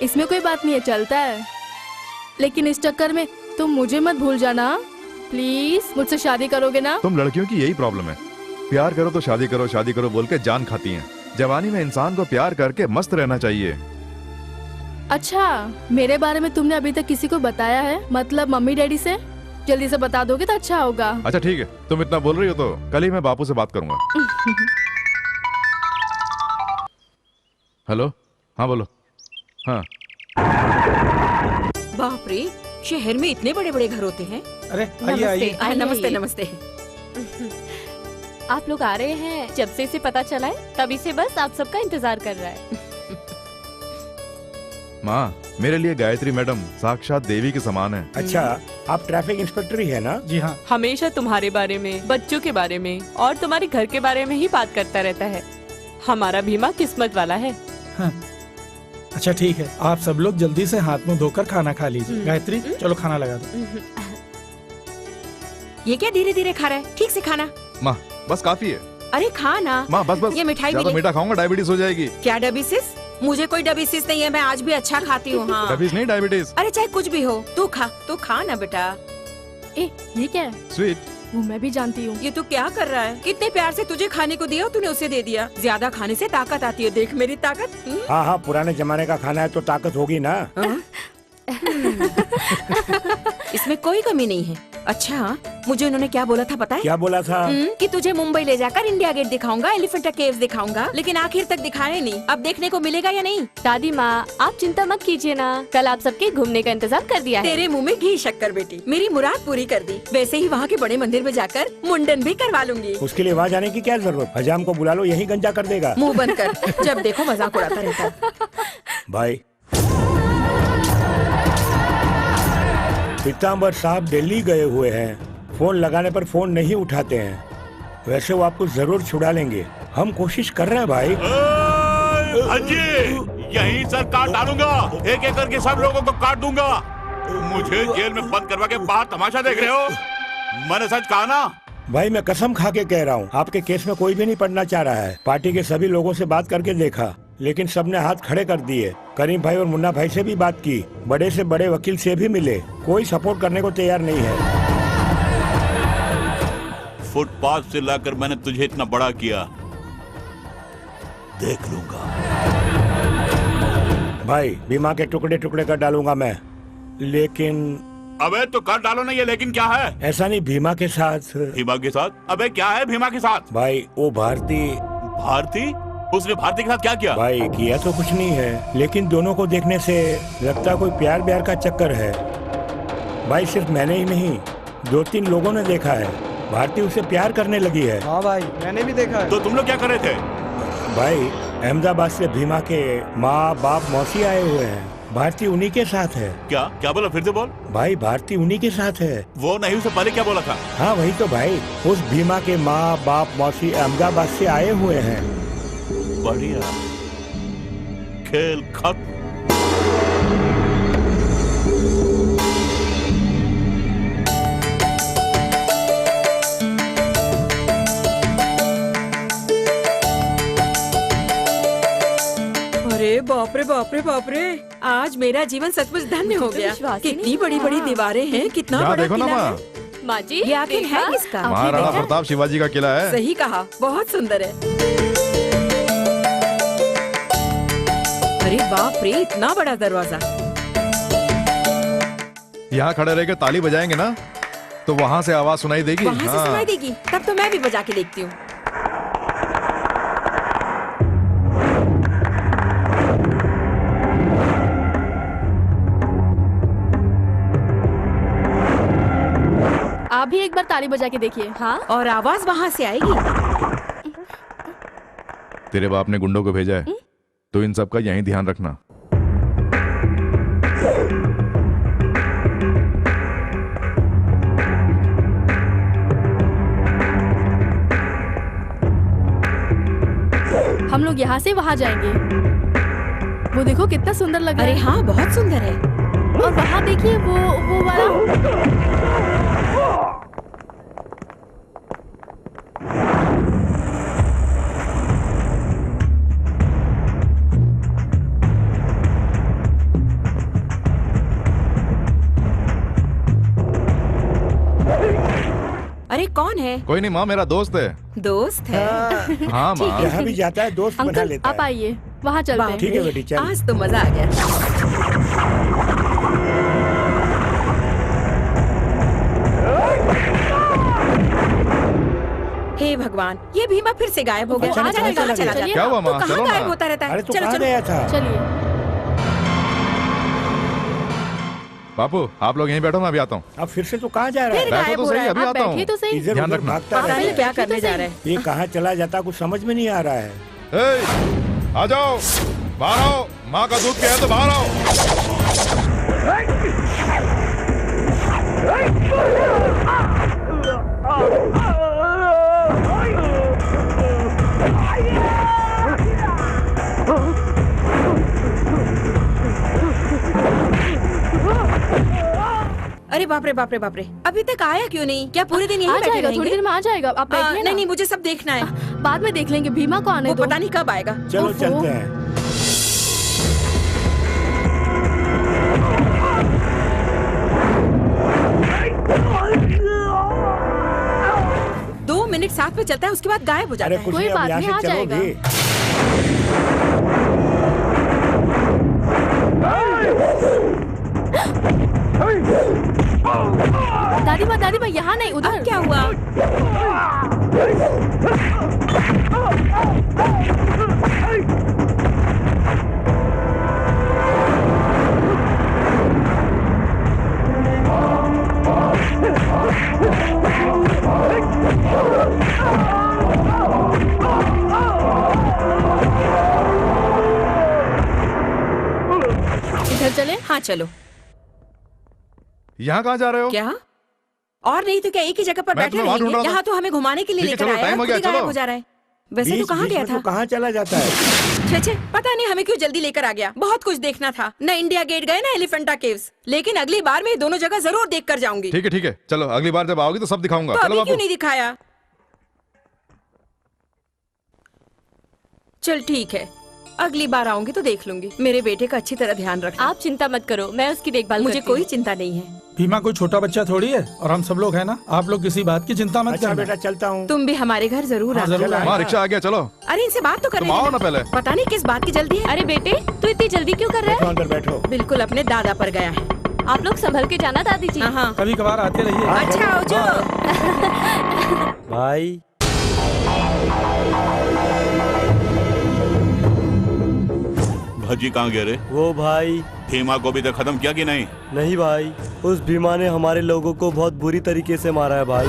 इसमें कोई बात नहीं है, चलता है। लेकिन इस चक्कर में तुम मुझे मत भूल जाना प्लीज। मुझसे शादी करोगे ना? तुम लड़कियों की यही प्रॉब्लम है, प्यार करो तो शादी करो बोल के जान खाती हैं। जवानी में इंसान को प्यार करके मस्त रहना चाहिए। अच्छा, मेरे बारे में तुमने अभी तक किसी को बताया है? मतलब मम्मी डैडी से? जल्दी से बता दोगे तो अच्छा होगा। अच्छा ठीक है, तुम इतना बोल रही हो तो कल ही मैं बापू से बात करूंगा। हेलो, हाँ बोलो। हाँ, बाप रे, शहर में इतने बड़े बड़े घर होते हैं। अरे आइए आइए। नमस्ते नमस्ते। आप लोग आ रहे हैं? जब से इसे पता चला है तभी से बस आप सबका इंतजार कर रहा है। माँ, मेरे लिए गायत्री मैडम साक्षात देवी के समान है। अच्छा, आप ट्रैफिक इंस्पेक्टर ही है ना? जी हाँ। हमेशा तुम्हारे बारे में, बच्चों के बारे में और तुम्हारे घर के बारे में ही बात करता रहता है। हमारा भीमा किस्मत वाला है। हाँ। अच्छा ठीक है, आप सब लोग जल्दी से हाथ मुंह धोकर खाना खा लीजिए। गायत्री, चलो खाना लगा दो। ये क्या धीरे धीरे खा रहा है? ठीक से खाना। माँ बस काफी है। अरे खाना। माँ बस। ये मिठाई ज्यादा मीठा खाऊंगा डायबिटीज हो जाएगी। क्या डायबिटीज? मुझे कोई डायबिटीज नहीं है, मैं आज भी अच्छा खाती हूँ। हाँ। डायबिटीज नहीं, डायबिटीज। अरे चाहे कुछ भी हो, तू खा ना बेटा। ये क्या है? स्वीट। वो मैं भी जानती हूँ। ये तू क्या कर रहा है? कितने प्यार से तुझे खाने को दिया, तूने उसे दे दिया। ज्यादा खाने से ताकत आती है, देख मेरी ताकत। हाँ, पुराने जमाने का खाना है तो ताकत होगी ना। इसमें कोई कमी नहीं है। अच्छा, मुझे उन्होंने क्या बोला था पता है? क्या बोला था? कि तुझे मुंबई ले जाकर इंडिया गेट दिखाऊंगा, एलिफेंटा केव्स दिखाऊंगा, लेकिन आखिर तक दिखाया नहीं। अब देखने को मिलेगा या नहीं? दादी माँ, आप चिंता मत कीजिए ना, कल आप सबके घूमने का इंतजाम कर दिया है। तेरे मुंह में घी शक्कर बेटी, मेरी मुराद पूरी कर दी। वैसे ही वहाँ के बड़े मंदिर में जाकर मुंडन भी करवा लूंगी। उसके लिए वहाँ जाने की क्या जरूरत? हजाम को बुला लो, यही गंजा कर देगा। मुँह बंद कर, जब देखो मजाक उड़ाता रहता है। भाई, पीताम्बर साहब दिल्ली गए हुए हैं, फोन लगाने पर फोन नहीं उठाते हैं। वैसे वो आपको जरूर छुड़ा लेंगे, हम कोशिश कर रहे हैं भाई। अजी, यहीं सर काट डालूंगा, एक एक करके सब लोगों को काट दूंगा। मुझे जेल में बंद करवा के बाहर तमाशा देख रहे हो? मैंने सच कहा ना? भाई मैं कसम खा के कह रहा हूँ, आपके केस में कोई भी नहीं पढ़ना चाह रहा है। पार्टी के सभी लोगों से बात करके देखा, लेकिन सबने हाथ खड़े कर दिए। करीम भाई और मुन्ना भाई से भी बात की, बड़े से बड़े वकील से भी मिले, कोई सपोर्ट करने को तैयार नहीं है। फुटपाथ से लाकर मैंने तुझे इतना बड़ा किया, देख लूंगा। भाई बीमा के टुकड़े टुकड़े कर डालूंगा मैं, लेकिन अबे तो कर डालो ना, ये लेकिन क्या है? ऐसा नहीं, भीमा के साथ। भीमा के साथ? अबे क्या है भीमा के साथ? भाई वो भारती उसने भारती के साथ क्या किया? भाई किया तो कुछ नहीं है, लेकिन दोनों को देखने से लगता कोई प्यार ब्यार का चक्कर है। भाई सिर्फ मैंने ही नहीं, 2-3 लोगों ने देखा है, भारती उससे प्यार करने लगी है। हाँ भाई मैंने भी देखा है। तो तुम लोग क्या कर रहे थे? भाई अहमदाबाद से भीमा के माँ बाप मौसी आए हुए हैं, भारती उन्हीं के साथ है। क्या क्या बोला, फिर से बोल। भाई भारती उन्हीं के साथ है। वो नहीं, उससे पहले क्या बोला था? हाँ वही तो भाई, उस भीमा के माँ बाप मौसी अहमदाबाद से आए हुए हैं। बढ़िया, खेल खत्म। अरे बाप रे बाप रे बाप रे, आज मेरा जीवन सचमुच धन्य हो गया। कितनी बड़ी बड़ी दीवारें हैं, कितना यहाँ बड़ा देखो ना किला माँ। है। माँ जी ये आखिर है किसका? महाराणा प्रताप शिवाजी का किला है। सही कहा, बहुत सुंदर है। अरे बाप रे, इतना बड़ा दरवाजा। यहाँ खड़े रह के ताली बजाएंगे ना तो वहाँ से आवाज सुनाई देगी। वहाँ से सुनाई देगी, तब तो मैं भी बजा के देखती हूँ। आप भी एक बार ताली बजा के देखिए। हाँ, और आवाज वहाँ से आएगी। तेरे बाप ने गुंडों को भेजा है तो इन सब का यहीं ध्यान रखना। हम लोग यहाँ से वहाँ जाएंगे। वो देखो कितना सुंदर लग रहा है। अरे हाँ, बहुत सुंदर है। और वहाँ देखिए वो वाला। अरे कौन है? कोई नहीं माँ, मेरा दोस्त है। दोस्त है? हाँ माँ। यहाँ भी जाता है, दोस्त बना अंकल लेता आप है। आइए, वहाँ चलते हैं। ठीक है बेटी, चल। आज तो मजा आ गया। हे भगवान, ये भीमा फिर से गायब हो गया। चलो, चला चलो, चला चलो। क्या हुआ तो माँ? कहाँ चलो गायब ना। होता रहता है? अरे तू चलो कहाँ चलो गया था? चलिए। बापू आप लोग यहीं बैठो, मैं अभी आता हूँ। अब फिर से तू कहाँ जा रहा है? फिर बैठो गायब तो हो सही, रहा है। अभी आप आता हूँ। बैठिए तो सही। इधर ध्यान उधर रखना। भागता पता रहता नहीं है। क्या करने जा रहे हैं। ये कहाँ चला जाता कुछ समझ में नहीं आ रहा है। ए, आ जाओ, बाहर आओ। माँ का दूध क्या है तो बाहर आओ। अरे बाप रे बाप रे बाप रे, अभी तक आया क्यों नहीं? क्या पूरे दिन यहीं आ बैठे जाएगा, रहेंगे? थोड़ी देर में आ जाएगा। आप बैठिए ना। नहीं नहीं, मुझे सब देखना है। बाद में देख लेंगे, भीमा को आने वो दो। पता नहीं कब आएगा। चलो ओफो। चलते हैं। दो मिनट साथ में चलता है, उसके बाद गायब हो जाता अरे है। कुछ कोई नहीं, अब बात यहाँ नहीं, आ से चलो जाएगा। भी। दादी माँ यहाँ नहीं, उधर। क्या हुआ? इधर चले। हाँ चलो। यहाँ कहाँ जा रहे हो? क्या? और नहीं तो क्या एक ही जगह पर मैं बैठे तुम्हें वहाँ ढूंढ रहेंगे? रहा था। यहाँ तो हमें घुमाने के लिए ठीक है, लेकर चलो, आया है, टाइम हो खुद गया, ही गायब चलो। हो जा रहा है। वैसे तो कहाँ बीच गया में था? तू कहाँ चला जाता है? छे पता नहीं हमें क्यों जल्दी लेकर आ गया। बहुत कुछ देखना था। न इंडिया गेट गए ना एलिफेंटा केव्स, लेकिन अगली बार मैं ये दोनों जगह जरूर देख कर जाऊंगी। ठीक है, चलो अगली बार जब आओगी तो सब दिखाऊंगा। तो चलो अभी बाबू। क्यों नहीं दिखाया? चल ठीक है, अगली बार आऊंगी तो देख लूंगी। मेरे बेटे का अच्छी तरह ध्यान रखना। आप चिंता मत करो, मैं उसकी देखभाल मुझे करती हूँ। कोई चिंता नहीं है। भीमा कोई छोटा बच्चा थोड़ी है, और हम सब लोग हैं ना। आप लोग किसी बात की चिंता मत अच्छा करना। बेटा चलता हूँ। तुम भी हमारे घर जरूर हाँ, आना। जरूर आएंगे। हाँ, रिक्शा आ गया, चलो। अरे इनसे बात तो कर तुम आओ ना पहले। पता नहीं किस बात की जल्दी है। अरे बेटे, तू इतनी जल्दी क्यों कर रहा है? अंदर बैठो। बिल्कुल अपने दादा पर गया है। आप लोग संभल के जाना दादी जी। हाँ। कभी कभार आते रहिए। अच्छा आओ जो। भाई भजी कहाँ गए रे? वो भाई भीमा को भी तो खत्म किया कि नहीं? नहीं भाई, उस भीमा ने हमारे लोगों को बहुत बुरी तरीके से मारा है भाई।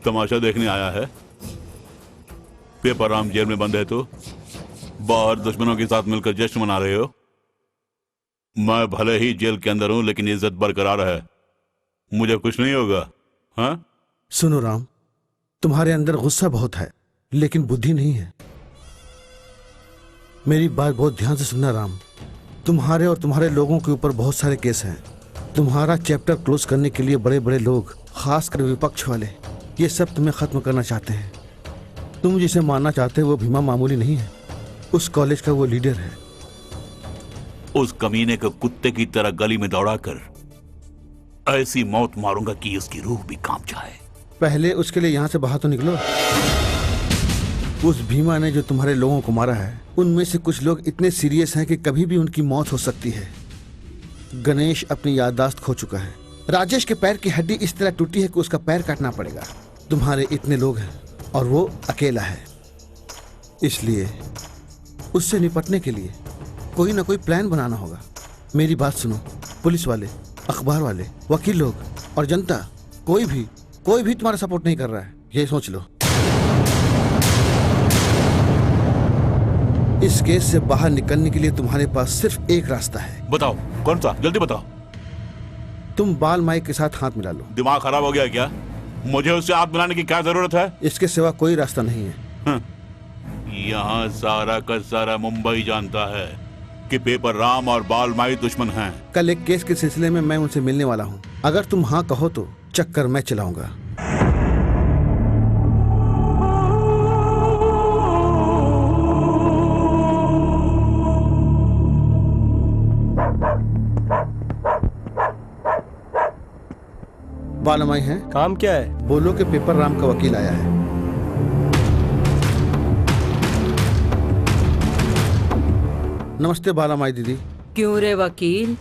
तमाशा देखने आया है? पेपर राम जेल में बंद है तो बाहर दुश्मनों के साथ मिलकर जश्न मना रहे हो। मैं भले ही जेल के अंदर हूं, लेकिन इज्जत बरकरार है, मुझे कुछ नहीं होगा। हाँ सुनो राम, तुम्हारे अंदर गुस्सा बहुत है लेकिन बुद्धि नहीं है। मेरी बात बहुत ध्यान से सुनना राम। तुम्हारे और तुम्हारे लोगों के ऊपर बहुत सारे केस हैं। तुम्हारा चैप्टर क्लोज करने के लिए बड़े बड़े लोग, खासकर विपक्ष वाले, ये सब तुम्हें खत्म करना चाहते हैं। तुम जिसे मानना चाहते हो वो भीमा मामूली नहीं है, उस कॉलेज का वो लीडर है। उस कमीने को कुत्ते की तरह गली में दौड़ाकर ऐसी मौत मारूंगा कि उसकी रूह भी कांप जाए। पहले उसके लिए यहाँ से बाहर तो निकलो। उस भीमा ने जो तुम्हारे लोगों को मारा है, उनमें से कुछ लोग इतने सीरियस हैं कि कभी भी उनकी मौत हो सकती है। गणेश अपनी याददाश्त खो चुका है। राजेश के पैर की हड्डी इस तरह टूटी है कि उसका पैर काटना पड़ेगा। तुम्हारे इतने लोग हैं और वो अकेला है, इसलिए उससे निपटने के लिए कोई ना कोई प्लान बनाना होगा। मेरी बात सुनो, पुलिस वाले, अखबार वाले, वकील लोग और जनता, कोई भी तुम्हारा सपोर्ट नहीं कर रहा है, ये सोच लो। इस केस से बाहर निकलने के लिए तुम्हारे पास सिर्फ एक रास्ता है। बताओ कौन सा, जल्दी बताओ। तुम बाल माई के साथ हाथ मिला लो। दिमाग खराब हो गया क्या? मुझे उससे हाथ मिलाने की क्या जरूरत है? इसके सिवा कोई रास्ता नहीं है। यहाँ सारा का सारा मुंबई जानता है कि पेपर राम और बाल माई दुश्मन हैं। कल एक केस के सिलसिले में मैं उनसे मिलने वाला हूँ। अगर तुम हाँ कहो तो चक्कर मैं चलाऊंगा। बालमाई है? काम क्या है? बोलो कि पेपर राम का वकील आया है। नमस्ते बालामाई दीदी। क्यों रे वकील,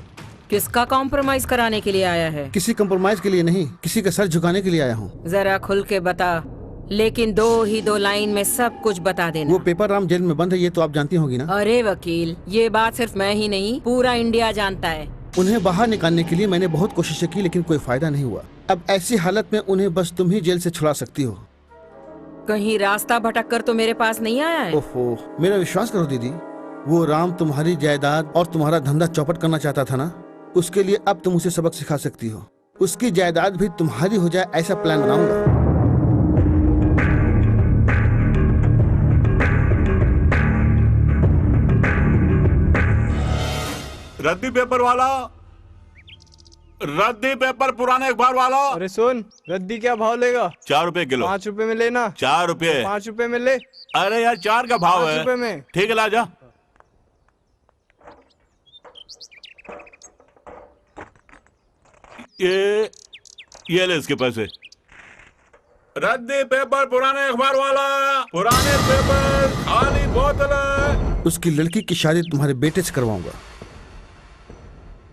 किसका कॉम्प्रोमाइज कराने के लिए आया है? किसी कॉम्प्रोमाइज के लिए नहीं, किसी का सर झुकाने के लिए आया हूँ। जरा खुल के बता, लेकिन दो लाइन में सब कुछ बता देना। वो पेपर राम जेल में बंद है, ये तो आप जानती होगी ना। अरे वकील, ये बात सिर्फ मैं ही नहीं, पूरा इंडिया जानता है। उन्हें बाहर निकालने के लिए मैंने बहुत कोशिशें की लेकिन कोई फायदा नहीं हुआ। अब ऐसी हालत में उन्हें बस तुम ही जेल से छुड़ा सकती हो। कहीं रास्ता भटक कर तो मेरे पास नहीं आया है? ओहो, मेरा विश्वास करो दीदी, वो राम तुम्हारी जायदाद और तुम्हारा धंधा चौपट करना चाहता था ना। उसके लिए अब तुम उसे सबक सिखा सकती हो। उसकी जायदाद भी तुम्हारी हो जाए ऐसा प्लान बनाऊंगा। रद्दी पेपर वाला, रद्दी पेपर पुराने अखबार वाला। अरे सुन, रद्दी क्या भाव लेगा? 4 रुपए किलो। 5 रुपए में लेना। 4 रुपए। 5 रुपए में ले। अरे यार 4 का भाव 5 है। रुपए में। ठीक है, ला जा। ये ले इसके पैसे। रद्दी पेपर पुराने अखबार वाला, पुराने पेपर, खाली बोतल। उसकी लड़की की शादी तुम्हारे बेटे से करवाऊंगा।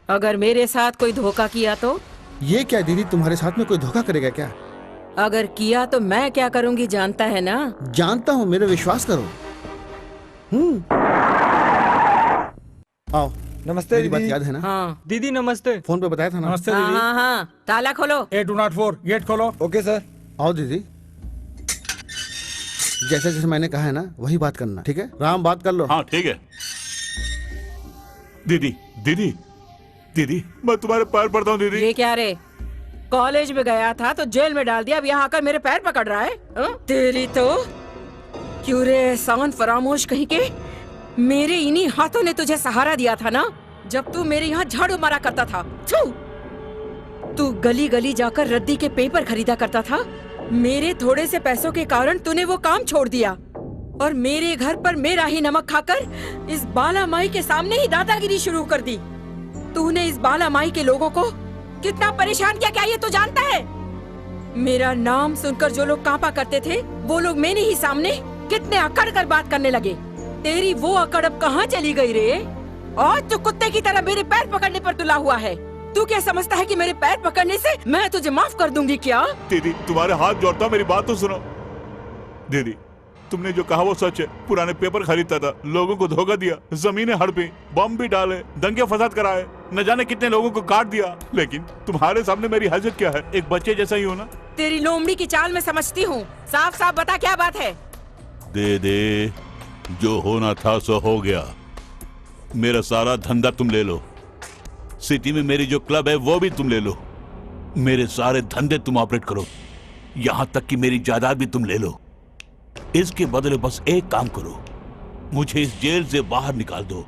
अगर मेरे साथ कोई धोखा किया तो? ये क्या दीदी, तुम्हारे साथ में कोई धोखा करेगा क्या? अगर किया तो मैं क्या करूंगी जानता है ना? जानता हूँ, मेरा विश्वास करो। आओ। नमस्ते मेरी दीदी। बात याद है ना? हाँ। दीदी नमस्ते। फोन पे बताया था ना? नमस्ते हाँ दीदी। हाँ हाँ, ताला खोलो। 8204 गेट खोलो। Okay sir. आओ दीदी, जैसे जैसे मैंने कहा है ना वही बात करना, ठीक है? राम बात कर लो। हाँ ठीक है। दीदी दीदी दीदी, मैं तुम्हारे पैर पड़ता हूँ दीदी। ये क्या रे, कॉलेज में गया था तो जेल में डाल दिया, अब यहाँ आकर मेरे पैर पकड़ रहा है? तेरी तो क्यों रे एहसान फरामोश कहीं के। मेरे इन्हीं हाथों ने तुझे सहारा दिया था ना, जब तू मेरे यहाँ झाड़ू मारा करता था। तू गली गली जाकर रद्दी के पेपर खरीदा करता था, मेरे थोड़े से पैसों के कारण तूने वो काम छोड़ दिया और मेरे घर पर मेरा ही नमक खाकर इस बाला माई के सामने ही दादागिरी शुरू कर दी। तूने इस बाला माई के लोगों को कितना परेशान किया, क्या ये तू जानता है? मेरा नाम सुनकर जो लोग कांपा करते थे वो लोग मेरे ही सामने कितने अकड़ कर बात करने लगे। तेरी वो अकड़ अब कहाँ चली गई रे? और तू कुत्ते की तरह मेरे पैर पकड़ने पर तुला हुआ है। तू क्या समझता है कि मेरे पैर पकड़ने से मैं तुझे माफ कर दूंगी क्या? दीदी तुम्हारे हाथ जोड़ता, मेरी बात तो सुनो। दीदी तुमने जो कहा वो सच है। पुराने पेपर खरीदता था, लोगों को धोखा दिया, जमीनें हड़पी, बम भी डाले, दंगे फसाद कराए, न जाने कितने लोगों को काट दिया। लेकिन तुम्हारे सामने मेरी हैसियत क्या है? एक बच्चे जैसा ही हो ना। तेरी लोमड़ी की चाल मैं समझती हूँ। साफ साफ बता क्या बात है? दे दे, जो होना था सो हो गया। मेरा सारा धंधा तुम ले लो, सिटी में मेरी जो क्लब है वो भी तुम ले लो, मेरे सारे धंधे तुम ऑपरेट करो, यहां तक कि मेरी जायदाद भी तुम ले लो। इसके बदले बस एक काम करो, मुझे इस जेल से बाहर निकाल दो,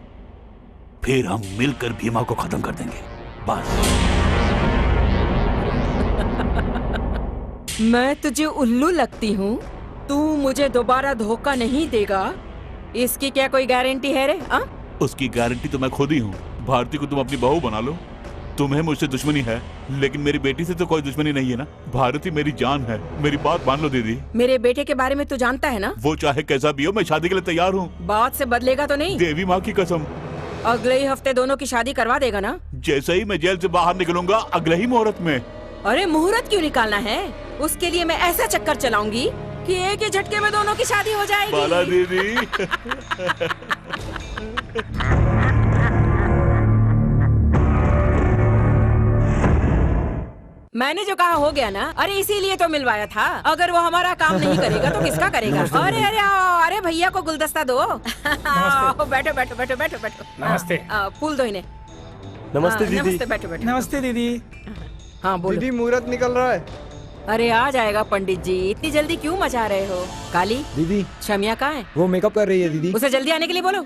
फिर हम मिलकर भीमा को खत्म कर देंगे। बस। मैं तुझे उल्लू लगती हूँ? तू मुझे दोबारा धोखा नहीं देगा, इसकी क्या कोई गारंटी है रे? उसकी गारंटी तो मैं खुद ही हूँ। भारती को तुम अपनी बहू बना लो। तुम्हें मुझसे दुश्मनी है, लेकिन मेरी बेटी से तो कोई दुश्मनी नहीं है ना। भारती मेरी जान है, मेरी बात मान लो दीदी। मेरे बेटे के बारे में तू जानता है ना? वो चाहे कैसा भी हो, मैं शादी के लिए तैयार हूँ। बात से बदलेगा तो नहीं? देवी माँ की कसम। अगले ही हफ्ते दोनों की शादी करवा देगा ना? जैसे ही मैं जेल से बाहर निकलूंगा, अगले ही मुहूर्त में। अरे मुहूर्त क्यों निकालना है? उसके लिए मैं ऐसा चक्कर चलाऊंगी कि एक ही झटके में दोनों की शादी हो जाएगी। बाला दीदी। मैंने जो कहा हो गया ना। अरे इसीलिए तो मिलवाया था। अगर वो हमारा काम नहीं करेगा तो किसका करेगा? अरे अरे आओ, अरे भैया को गुलदस्ता दो। आओ, बैठो बैठो बैठो बैठो बैठो। नमस्ते। फूल दो इन्हें। नमस्ते दीदी। नमस्ते, बैठो बैठो। नमस्ते दीदी। हाँ बोलो। दीदी मुहूर्त निकल रहा है। अरे आ जाएगा पंडित जी, इतनी जल्दी क्यों मचा रहे हो? काली दीदी, शमिया कहाँ है? वो मेकअप कर रही है दीदी। उसे जल्दी आने के लिए बोलो।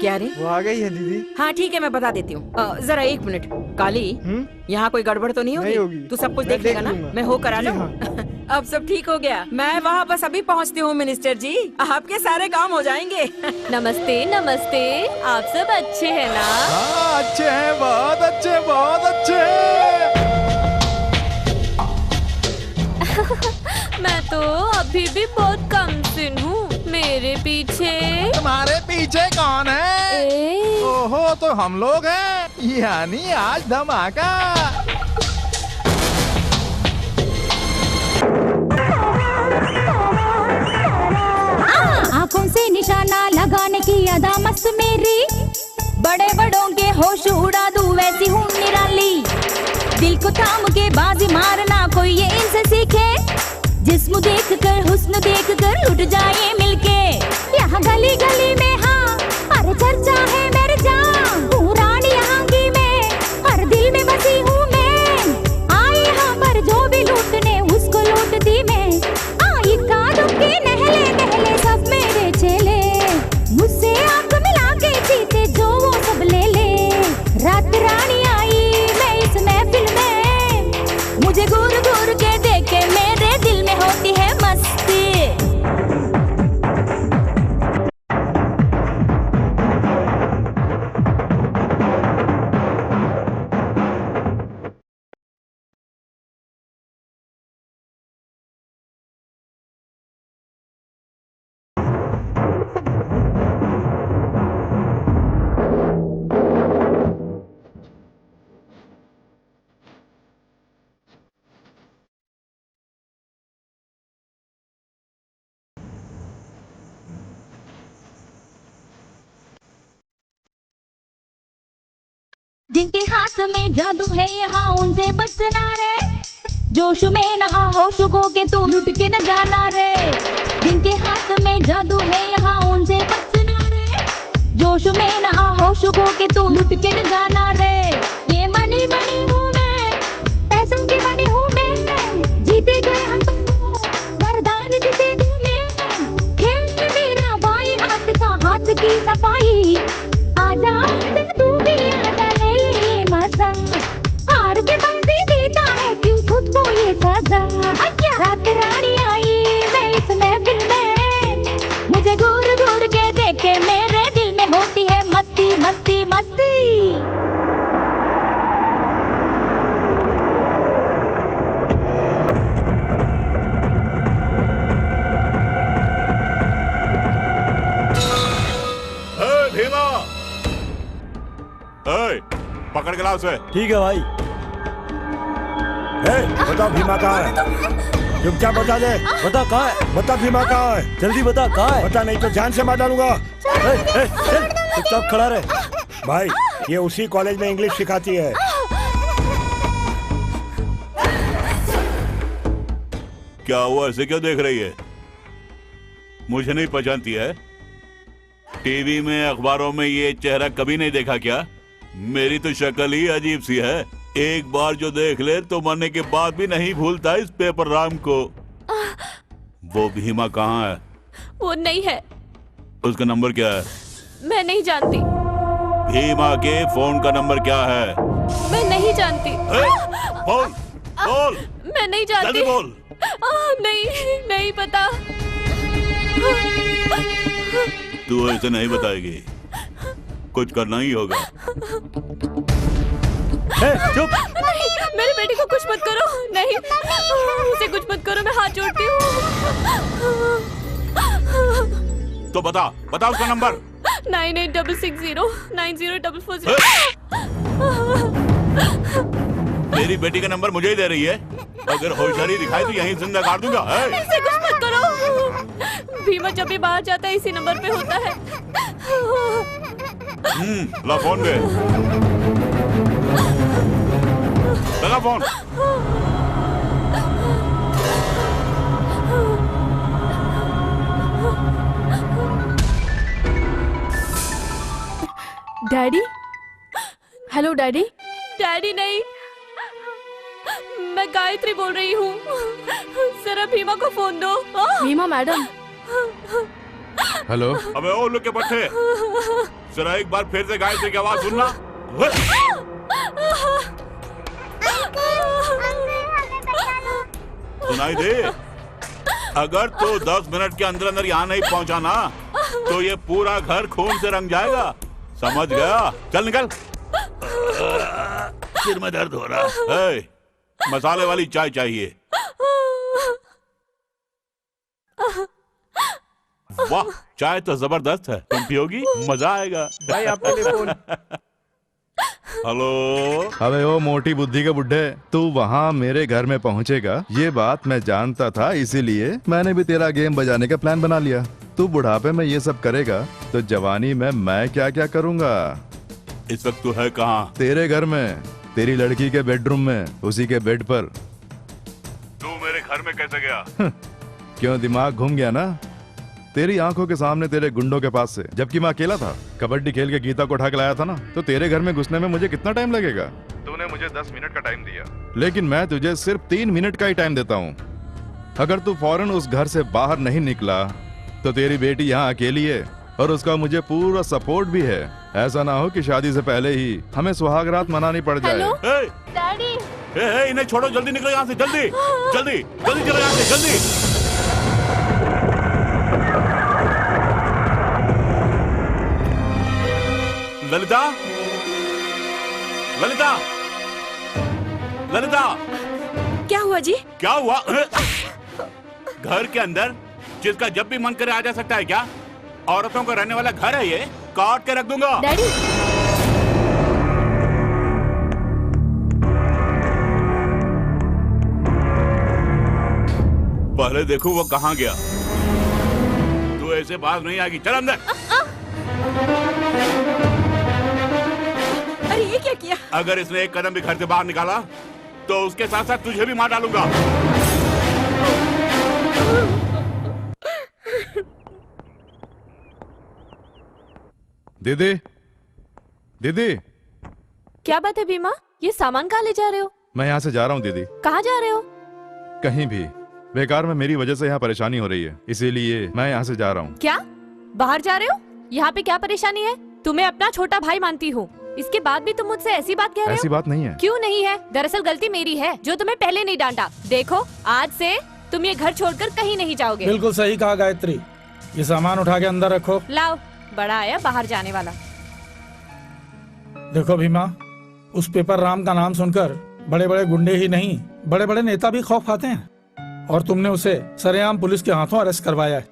क्या रे? वो आ गई है दीदी। हाँ ठीक है, मैं बता देती हूँ। जरा एक मिनट। काली, यहाँ कोई गड़बड़ तो नहीं होगी? तू सब कुछ देख लेगा ना? मैं होकर आ जाऊँ? अब सब ठीक हो गया। मैं वहाँ बस अभी पहुँचती हूँ मिनिस्टर जी, आपके सारे काम हो जाएंगे। नमस्ते नमस्ते, आप सब अच्छे हैं ना? हाँ अच्छे हैं, बहुत अच्छे, बहुत अच्छे। मैं तो अभी भी बहुत कम सिन हूँ। मेरे पीछे। तुम्हारे पीछे कौन है? ओहो, तो हम लोग हैं, यानी आज धमाका। आंखों से निशाना लगाने की अदा मस्त मेरी, बड़े बड़ों के होश उड़ा दूं वैसी हूँ निराली। दिल को थाम के बाजी मारना कोई ये इनसे सीखे, जिस्म देख कर हुस्न देख कर लुट जाए मिलके। यहाँ गली गली में हाँ अरे चर्चा है मेरे जान, हूँ रानी यहाँ की मैं, हर दिल में बसी हूँ मैं। आए यहाँ पर जो भी लूटने उसको लूट दी मैं। इक्का दुक्की नहले नहले सब मेरे चेले, मुझसे आंख मिला के जीते जो वो सब ले ले। रात रानी आई मैं इस महफिल में, मुझे घूर घूर के देखे मेरे दिल में होती है मस्ती। जिनके हाथ में जादू है यहाँ उनसे बचना रे, जोश में नहा होश खो के तू लुट के न जाना रे। जिनके हाथ में जादू है यहाँ उनसे बचना रे, जोश में नहा होश खो के तू लुट के न जाना रे। ये मनी बनी हूँ मैं, पैसों की बनी हूँ मैं, जीते गए हम वरदान जीते मैं। खेल में मेरा बाई हाथ का हाथ की सफाई, आजा तू भी आजा ले मजा, हार के बंदी देता है ताजा रात रानी आई मैं इस महफिल में, मुझे घूर घूर के देखे मेरे दिल में होती है मस्ती मस्ती मस्ती। भीमा, पकड़ के लाओ उसे। ठीक है भाई। बताओ भीमा कहाँ है? चुपचाप बता दे। बता कहाँ है? बता भीमा कहाँ है? जल्दी बता कहाँ है? बता, नहीं तो जान से मार डालूंगा। चल चुपचाप खड़ा रहे। भाई ये उसी कॉलेज में इंग्लिश सिखाती है। क्या हुआ, ऐसे क्यों देख रही है? मुझे नहीं पहचानती है? टीवी में अखबारों में ये चेहरा कभी नहीं देखा क्या? मेरी तो शक्ल ही अजीब सी है। एक बार जो देख ले तो मरने के बाद भी नहीं भूलता इस पेपर राम को। वो भीमा कहाँ है? वो नहीं है। उसका नंबर क्या है? मैं नहीं जानती। भीमा के फोन का नंबर क्या है? मैं नहीं जानती। बोल बोल। मैं नहीं जानती। जल्दी बोल। नहीं नहीं पता। तू ऐसे नहीं बताएगी, कुछ करना ही होगा। चुप। नहीं, मेरे बेटी को कुछ मत करो। नहीं, उसे कुछ मत करो, मैं हाथ जोड़ती हूँ। तो बता बता उसका नंबर। 9866090440। मेरी बेटी का नंबर मुझे ही दे रही है। अगर होशियारी दिखाई तो यहीं जिंदा काट दूंगा। इसे कुछ मत करो। भीमा जब भी बाहर जाता है इसी नंबर पे होता है। ला फोन पे लगा phone. Daddy, hello daddy. Daddy नहीं, मैं गायत्री बोल रही हूँ। जरा भीमा को फोन दो। भीमा मैडम। हेलो। अबे ओ लोग के बच्चे, जरा एक बार फिर से गायत्री की आवाज सुनना। सुनाई दे? अगर तो 10 मिनट के अंदर अंदर यहाँ नहीं पहुँचा ना तो ये पूरा घर खून से रंग जाएगा। समझ गया? चल निकल। सिर में दर्द हो रहा है। मसाले वाली चाय चाहिए। वाह, चाय तो जबरदस्त है। तुम पियोगी? मजा आएगा। भाई आपके लिए फोन। हेलो। अबे ओ मोटी बुद्धि के बुड्ढे, तू वहाँ मेरे घर में पहुँचेगा ये बात मैं जानता था, इसीलिए मैंने भी तेरा गेम बजाने का प्लान बना लिया। तू बुढ़ापे में ये सब करेगा तो जवानी में मैं क्या क्या करूँगा। इस वक्त तू है कहाँ? तेरे घर में, तेरी लड़की के बेडरूम में, उसी के बेड पर। तू मेरे घर में कैसे गया? क्यों दिमाग घूम गया ना? तेरी आंखों के सामने तेरे गुंडों के पास से, जबकि मैं अकेला था, कबड्डी खेल के गीता को उठा के लाया था ना, तो तेरे घर में घुसने में मुझे कितना टाइम लगेगा? तूने मुझे 10 मिनट का टाइम दिया, लेकिन मैं तुझे सिर्फ 3 मिनट का ही टाइम देता हूँ। अगर तू फौरन उस घर से बाहर नहीं निकला तो तेरी बेटी यहाँ अकेली है और उसका मुझे पूरा सपोर्ट भी है। ऐसा ना हो कि शादी से पहले ही हमें सुहाग रात मनानी पड़ जाए। डैडी। इन्हें छोड़ो, जल्दी निकलो यहाँ से। जल्दी जल्दी जल्दी चलो यहाँ से, जल्दी। ललिता, ललिता, ललिता। क्या हुआ जी? क्या हुआ? घर के अंदर जिसका जब भी मन करे आ जा सकता है क्या? औरतों का रहने वाला घर है ये? काट के रख दूंगा। डैडी। पहले देखो वो कहाँ गया। तू ऐसे बात नहीं आएगी, चल अंदर। अरे ये क्या किया? अगर इसने एक कदम भी घर से बाहर निकाला तो उसके साथ साथ तुझे भी मार डालूंगा। दीदी, दीदी। क्या बात है भीमा? ये सामान कहाँ ले जा रहे हो? मैं यहाँ से जा रहा हूँ दीदी। कहाँ जा रहे हो? कहीं भी। बेकार में मेरी वजह से यहाँ परेशानी हो रही है, इसीलिए मैं यहाँ से जा रहा हूँ। क्या बाहर जा रहे हो? यहाँ पे क्या परेशानी है? तुम्हें अपना छोटा भाई मानती हूँ, इसके बाद भी तुम मुझसे ऐसी बात कह रहे हो? ऐसी बात नहीं है। क्यों नहीं है? दरअसल गलती मेरी है जो तुम्हें पहले नहीं डांटा। देखो आज से तुम ये घर छोड़कर कहीं नहीं जाओगे। बिल्कुल सही कहा गायत्री। ये सामान उठा के अंदर रखो। लाओ, बड़ा आया बाहर जाने वाला। देखो भीमा, उस पेपर राम का नाम सुनकर बड़े बड़े गुंडे ही नहीं बड़े बड़े नेता भी खौफ खाते हैं, और तुमने उसे सरेआम पुलिस के हाथों अरेस्ट करवाया है।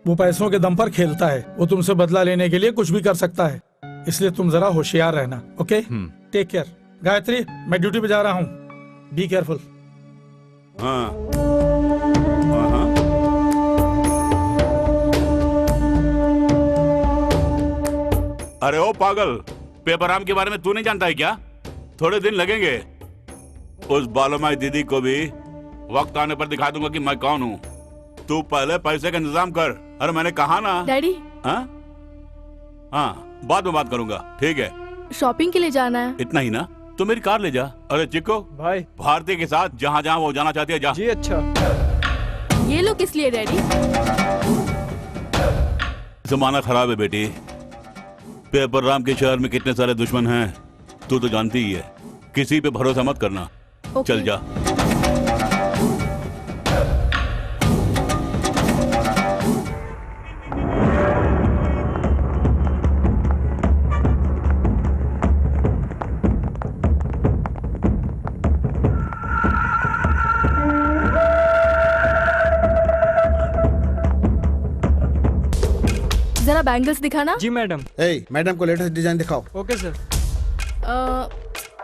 वो पैसों के दम पर खेलता है, वो तुमसे बदला लेने के लिए कुछ भी कर सकता है, इसलिए तुम जरा होशियार रहना। Okay, take care. गायत्री, मैं ड्यूटी पे जा रहा हूँ, बी केयरफुल। अरे ओ पागल, पेपराम के बारे में तू नहीं जानता है क्या? थोड़े दिन लगेंगे। उस बालोमाई दीदी को भी वक्त आने पर दिखा दूंगा कि मैं कौन हूँ। तू पहले पैसे का इंतजाम कर। अरे मैंने कहा ना। डैडी, हाँ, बाद में बात करूंगा, ठीक है? शॉपिंग के लिए जाना है। इतना ही ना? तो मेरी कार ले जा। अरे चिक्को भाई, भारती के साथ जहाँ जहाँ वो जाना चाहती है जा। जी अच्छा। ये लो किस लिए डैडी? जमाना खराब है बेटी। पेपर राम के शहर में कितने सारे दुश्मन हैं, तू तो जानती ही है। किसी पे भरोसा मत करना। चल जा। जरा बैंगल्स दिखाना। जी मैडम। मैडम को लेटेस्ट डिजाइन दिखाओ। Okay sir.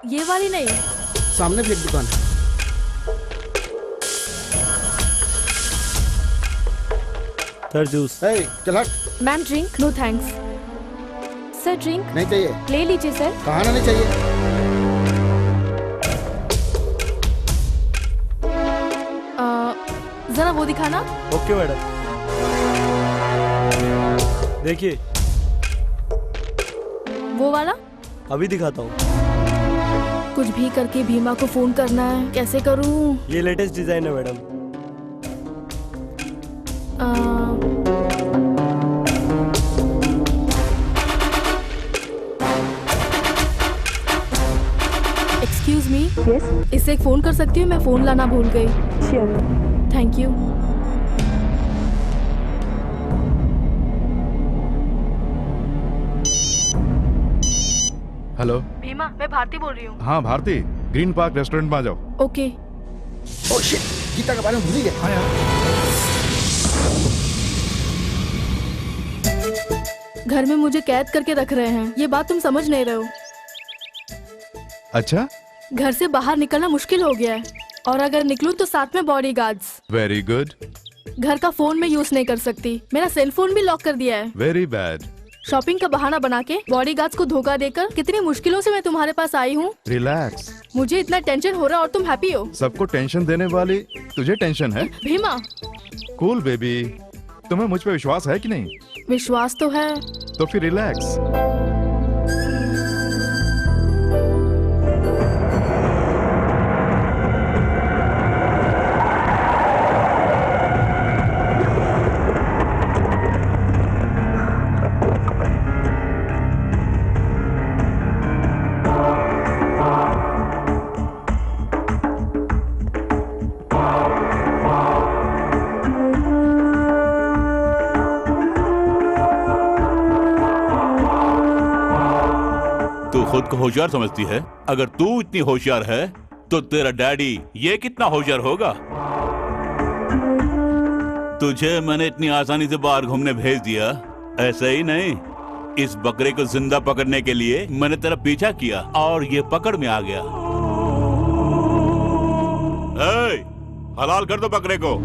ये वाली नहीं, सामने भी एक दुकान है। Sir juice. चल हट। Ma'am drink? No thanks. Sir drink? नहीं चाहिए। ले लीजिए सर। कहा नहीं चाहिए। जरा वो दिखाना। Okay madam. देखिए वो वाला। अभी दिखाता हूँ। कुछ भी करके भीमा को फोन करना है, कैसे करूँ? ये लेटेस्ट डिजाइन है मैडम। Excuse me. यस। इससे एक फोन कर सकती हूँ? मैं फोन लाना भूल गई। Thank you. हेलो भीमा, मैं भारती बोल रही हूँ। हाँ भारती, ग्रीन पार्क रेस्टोरेंट में आ जाओ। ओके। ओह शिट, गीता के बारे में भूल ही गए। घर में मुझे कैद करके रख रहे हैं, ये बात तुम समझ नहीं रहे हो। अच्छा, घर से बाहर निकलना मुश्किल हो गया है, और अगर निकलूं तो साथ में बॉडीगार्ड्स। Very good. घर का फोन में यूज नहीं कर सकती, मेरा सेल फोन भी लॉक कर दिया है। Very bad. शॉपिंग का बहाना बना के बॉडीगार्ड्स को धोखा देकर कितनी मुश्किलों से मैं तुम्हारे पास आई हूँ। रिलैक्स। मुझे इतना टेंशन हो रहा है और तुम हैप्पी हो। सबको टेंशन देने वाली तुझे टेंशन है? भीमा। कूल बेबी, तुम्हें मुझ पे विश्वास है कि नहीं? विश्वास तो है। तो फिर रिलैक्स। खुद को होशियार समझती है? अगर तू इतनी होशियार है तो तेरा डैडी ये कितना होशियार होगा? तुझे मैंने इतनी आसानी से बाहर घूमने भेज दिया, ऐसे ही नहीं, इस बकरे को जिंदा पकड़ने के लिए मैंने तेरा पीछा किया और ये पकड़ में आ गया। हलाल कर दो बकरे को।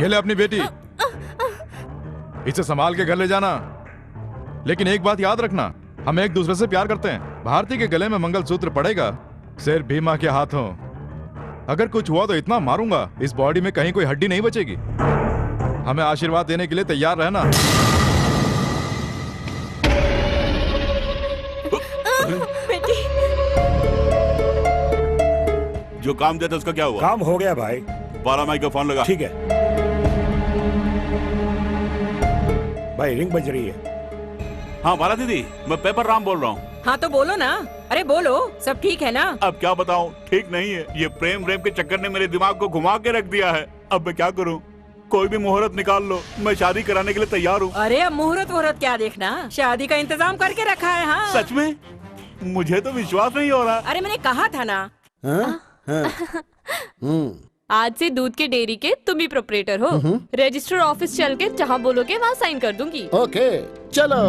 ये ले अपनी बेटी, इसे संभाल के घर ले जाना। लेकिन एक बात याद रखना, हम एक दूसरे से प्यार करते हैं। भारती के गले में मंगलसूत्र पड़ेगा सिर्फ भीमा के हाथों। अगर कुछ हुआ तो इतना मारूंगा इस बॉडी में कहीं कोई हड्डी नहीं बचेगी। हमें आशीर्वाद देने के लिए तैयार रहना। बेटी, जो काम देता उसका क्या हुआ? काम हो गया भाई। 12 मई को फोन लगा। ठीक है भाई, रिंग बज रही है। हाँ बाला दीदी, मैं पेपर राम बोल रहा हूँ। हाँ तो बोलो ना। अरे बोलो, सब ठीक है ना? अब क्या बताऊँ, ठीक नहीं है। ये प्रेम के चक्कर ने मेरे दिमाग को घुमा के रख दिया है। अब मैं क्या करूँ? कोई भी मुहूर्त निकाल लो, मैं शादी कराने के लिए तैयार हूँ। अरे अब मुहूर्त वहूर्त क्या देखना, शादी का इंतजाम करके रखा है। हाँ सच में? मुझे तो विश्वास नहीं हो रहा। अरे मैंने कहा था ना। आज से दूध के डेयरी के तुम ही प्रोपरेटर हो। रजिस्टर ऑफिस चल के जहाँ बोलोगे वहाँ साइन कर दूंगी। ओके चलो।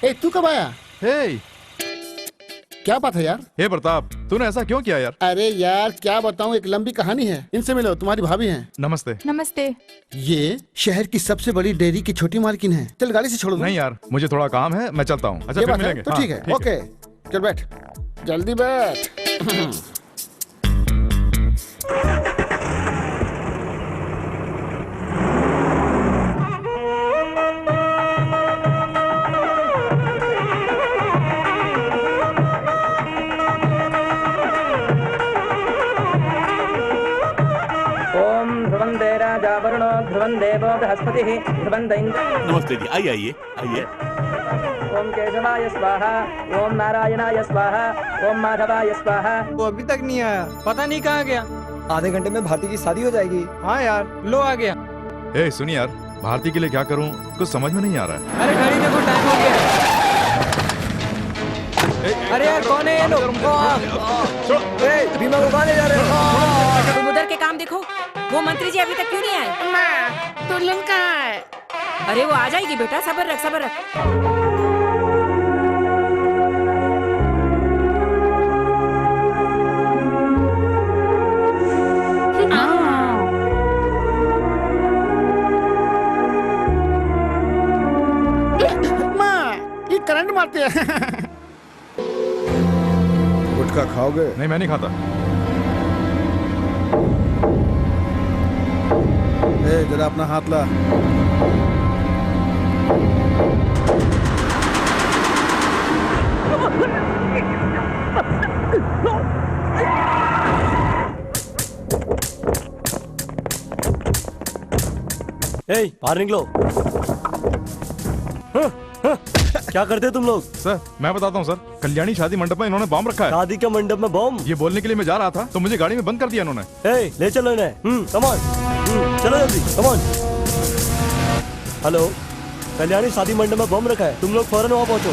ए तू कब आया? क्या बात है यार? हे प्रताप, तूने ऐसा क्यों किया यार? अरे यार क्या बताऊं, एक लंबी कहानी है। इनसे मिलो, तुम्हारी भाभी हैं। नमस्ते। नमस्ते। ये शहर की सबसे बड़ी डेयरी की छोटी मालकिन है। चल गाड़ी से छोड़ दो। नहीं यार, मुझे थोड़ा काम है, मैं चलता हूँ। अच्छा ये फिर बात है मिलेंगे। तो ठीक है। ओके चल बैठ, जल्दी बैठ। ध्रुवं देवो बृहस्पतिः ध्रुवं इंद्र। नमस्ते जी, आइए आइए आइए। ओम केशवाय स्वाहा, ओम नारायणाय स्वाहा, ओम माधवाय स्वाहा। वो अभी तक नहीं आया, पता नहीं कहाँ गया। आधे घंटे में भारती की शादी हो जाएगी। हाँ यार, लो आ गया। ए सुनिए यार, भारती के लिए क्या करूँ कुछ समझ में नहीं आ रहा है। अरे घड़ी देखो, टाइम हो गया। अरे यार कौन है ये लोग? भीमा को कहाँ ले जा रहे हो? तुम उधर के काम देखो, वो मंत्री जी अभी तक क्यों नहीं आए? दुल्हन कहाँ है? अरे वो आ जाएगी बेटा, सब्र रख सब्र रख। माँ, ये करंट मारते हैं। गुटखा खाओगे? नहीं मैं नहीं खाता। ए जरा अपना हाथ ला। ए, बाहर निकलो। क्या करते हो तुम लोग? सर मैं बताता हूँ सर, कल्याणी शादी मंडप में इन्होंने बॉम्ब रखा है। शादी के मंडप में बॉम्ब? ये बोलने के लिए मैं जा रहा था तो मुझे गाड़ी में बंद कर दिया इन्होंने। ए, ले चलो इन्हें। कम ऑन, चलो जल्दी, कम ऑन। हेलो, कल्याणी शादी मंडप में बॉम्ब रखा है, तुम लोग फौरन वहाँ पहुँचो।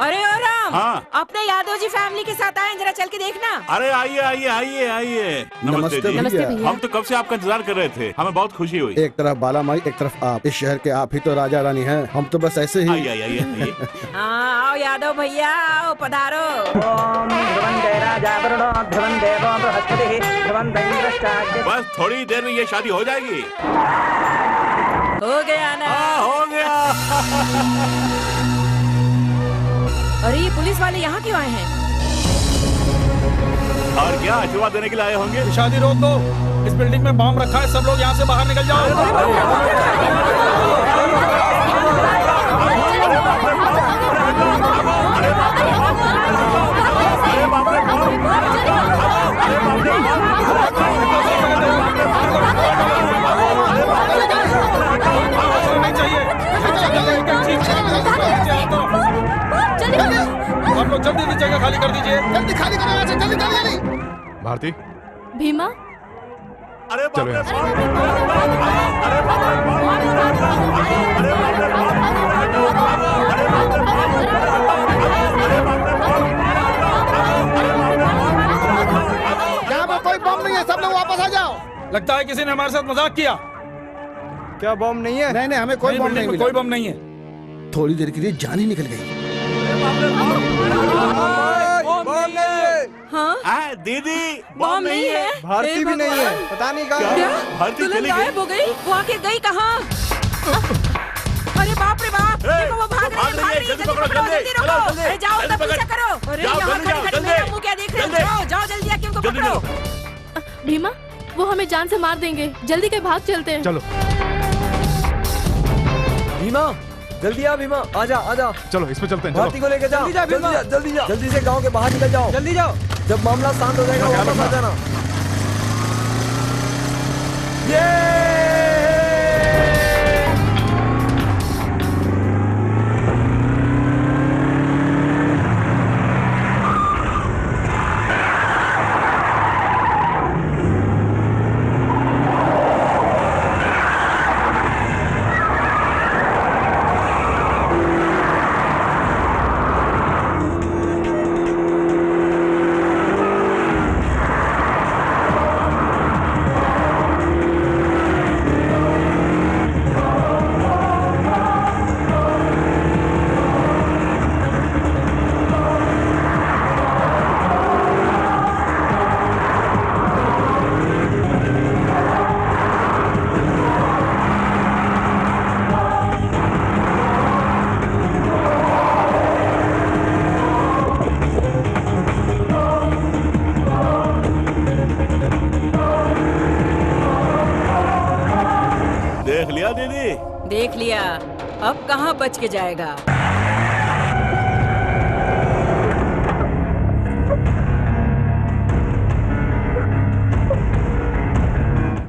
अरे ओ राम, हाँ। अपने यादव जी फैमिली के साथ आए, जरा चल के देखना। अरे आइए आइए आइए आइए। नमस्ते जी। नमस्ते भैया। हम तो कब से आपका इंतजार कर रहे थे, हमें बहुत खुशी हुई। एक तरफ बाला माई, एक तरफ आप। इस शहर के आप ही तो राजा रानी हैं। हम तो बस ऐसे ही। आइए आइए आइए। हाँ आओ यादव भैया, आओ पधारो। ओम ध्रुवं राजा वरुणो ध्रुवं देवो बृहस्पतिः ध्रुवं इंद्रश्चाग्निः। बस थोड़ी देर में ये शादी हो जाएगी। हो गया ना? हो गया। अरे ये पुलिस वाले यहाँ क्यों आए हैं? और क्या आशीर्वाद देने के लिए आए होंगे? शादी रोक दो, इस बिल्डिंग में बॉम्ब रखा है, सब लोग यहाँ से बाहर निकल जाओ। आप लोग जल्दी नीचे जगह खाली कर दीजिए। जल्दी खाली करो यहाँ से, जल्दी जल्दी जल्दी। भारती, भीमा, अरे चलो यहाँ से। यहाँ पर कोई बम नहीं लगता है किसी ने हमारे साथ मजाक किया। क्या बम नहीं है? नहीं हमें कोई बम नहीं मिला। कोई बम नहीं है। थोड़ी देर के लिए जान ही निकल गई। हाँ दीदी बम नहीं है। भारती भी नहीं है, पता नहीं कहाँ। दुल्हन गायब हो गई। वो आके गई कहाँ? अरे बाप रे बाप, देखो वो भाग रही है, जल्दी पकड़ो, जल्दी रोको। अरे जाओ उसका पीछा करो। अरे यहाँ खड़ी मेरा मुंह क्या देख रहे हो? जाओ जल्दी आके उनको पकड़ो। भीमा, वो हमें जान से मार देंगे, जल्दी के भाग चलते हैं। चलो भीमा, जल्दी आ भीमा, आजा आजा। चलो इसमें चलते हैं। भारती को लेके जाओ। जल्दी जा भीमा, जल्दी जा, जल्दी से गांव के बाहर निकल जाओ। जल्दी जाओ। जब मामला शांत हो जाएगा वापस आ जाना। देख लिया दीदी? देख लिया, अब कहाँ बच के जाएगा।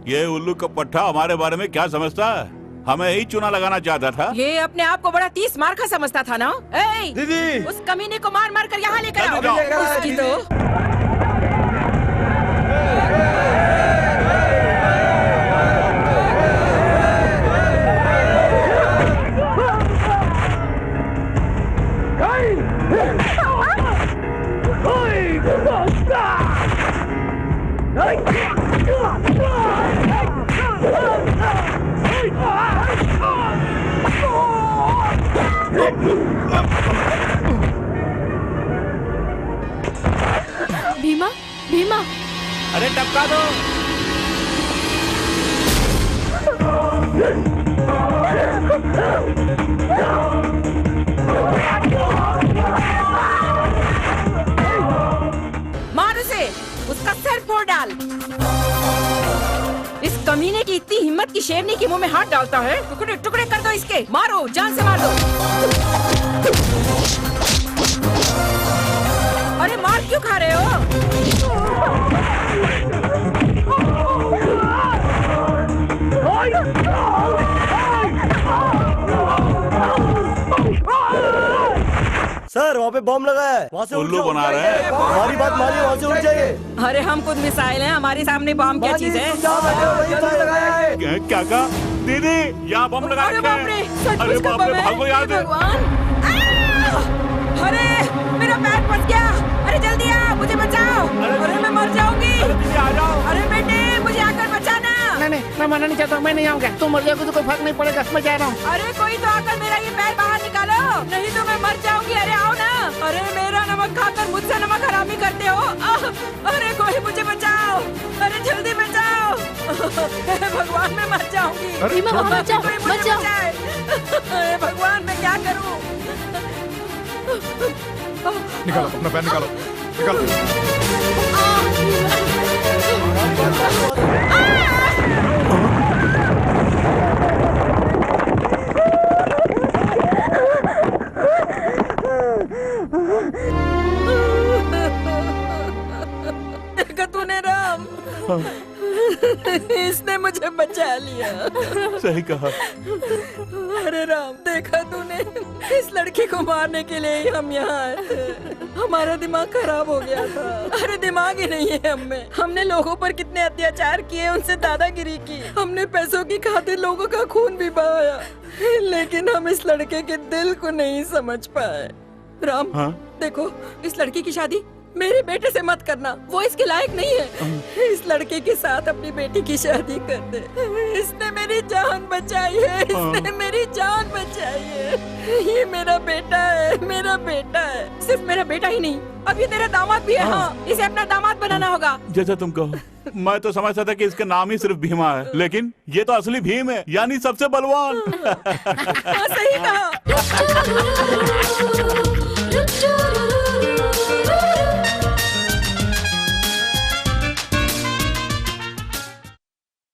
ये उल्लू का पट्टा हमारे बारे में क्या समझता है? हमें ही चुना लगाना चाहता था। ये अपने आप को बड़ा 30 मार का समझता था ना। दीदी, उस कमीने को मार मार कर यहाँ लेकर जल्दी आओ। जाओ। उसकी तो भीमा, भीमा, अरे टपका दो। मार उसे, उसका सर फोड़ डाल। इस कमीने की इतनी हिम्मत की शेरनी के मुंह में हाथ डालता है। टुकड़े टुकड़े कर दो इसके, मारो, जान से मार दो। अरे मार क्यों खा रहे हो? सर वहाँ पे बम लगा है, वहाँ से उल्लू बना रहे हैं। हमारी बात मानिए, वहाँ से उठ जाइए। अरे हम खुद मिसाइल हैं, हमारे सामने बम क्या चीज है? लगाया है। क्या कहा? दीदी यहाँ बम लगा अरे बाप रे, अरे सचमुच का बाप रे, बम है। भागो यहाँ से। भगवान, अरे मेरा पैर फंस गया। अरे जल्दी आ, मुझे बचाओ। अरे मैं मर जाऊंगी। आ जाओ। अरे बेटे, मुझे आकर बचाना। नहीं, मैं मरना नहीं चाहता, मैं नहीं आऊंगा। तुम मर जाओगे तो कोई फर्क नहीं पड़ेगा, मैं जा रहा हूँ। अरे कोई तो आकर मेरा ये पैर बाहर निकालो, नहीं तो मैं मर जाऊंगी। अरे आओ ना। अरे मेरा नमक खाकर मुझसे नमक हरामी करते हो। अरे कोई मुझे बचाओ। अरे जल्दी बचाओ। भगवान मैं मर जाऊंगी। भीमा, वहाँ बचाओ, कोई मुझे बचाओ। बचाए। अरे भगवान मैं क्या करूँ? निकालो अपना पैर, निकालो निकालो। देखा तूने राम? इसने मुझे बचा लिया। सही कहा। अरे राम, देखा तूने? इस लड़की को मारने के लिए ही हम यहाँ आए थे। हमारा दिमाग खराब हो गया था। अरे दिमाग ही नहीं है हमें। हमने लोगों पर कितने अत्याचार किए, उनसे दादागिरी की। हमने पैसों की खातिर लोगों का खून भी बहाया, लेकिन हम इस लड़के के दिल को नहीं समझ पाए। राम, हाँ? देखो इस लड़की की शादी मेरे बेटे से मत करना, वो इसके लायक नहीं है। इस लड़के के साथ अपनी बेटी की शादी कर दे। इसने मेरी जान बचाई है, इसने मेरी जान बचाई है। ये मेरा बेटा है, मेरा बेटा है। सिर्फ मेरा बेटा ही नहीं, अब ये तेरा दामाद भी है। हाँ, इसे अपना दामाद बनाना होगा। जैसा तुम कहो। मैं तो समझता था कि इसका नाम ही सिर्फ भीमा है, लेकिन ये तो असली भीम है, यानी सबसे बलवान। सही कहा।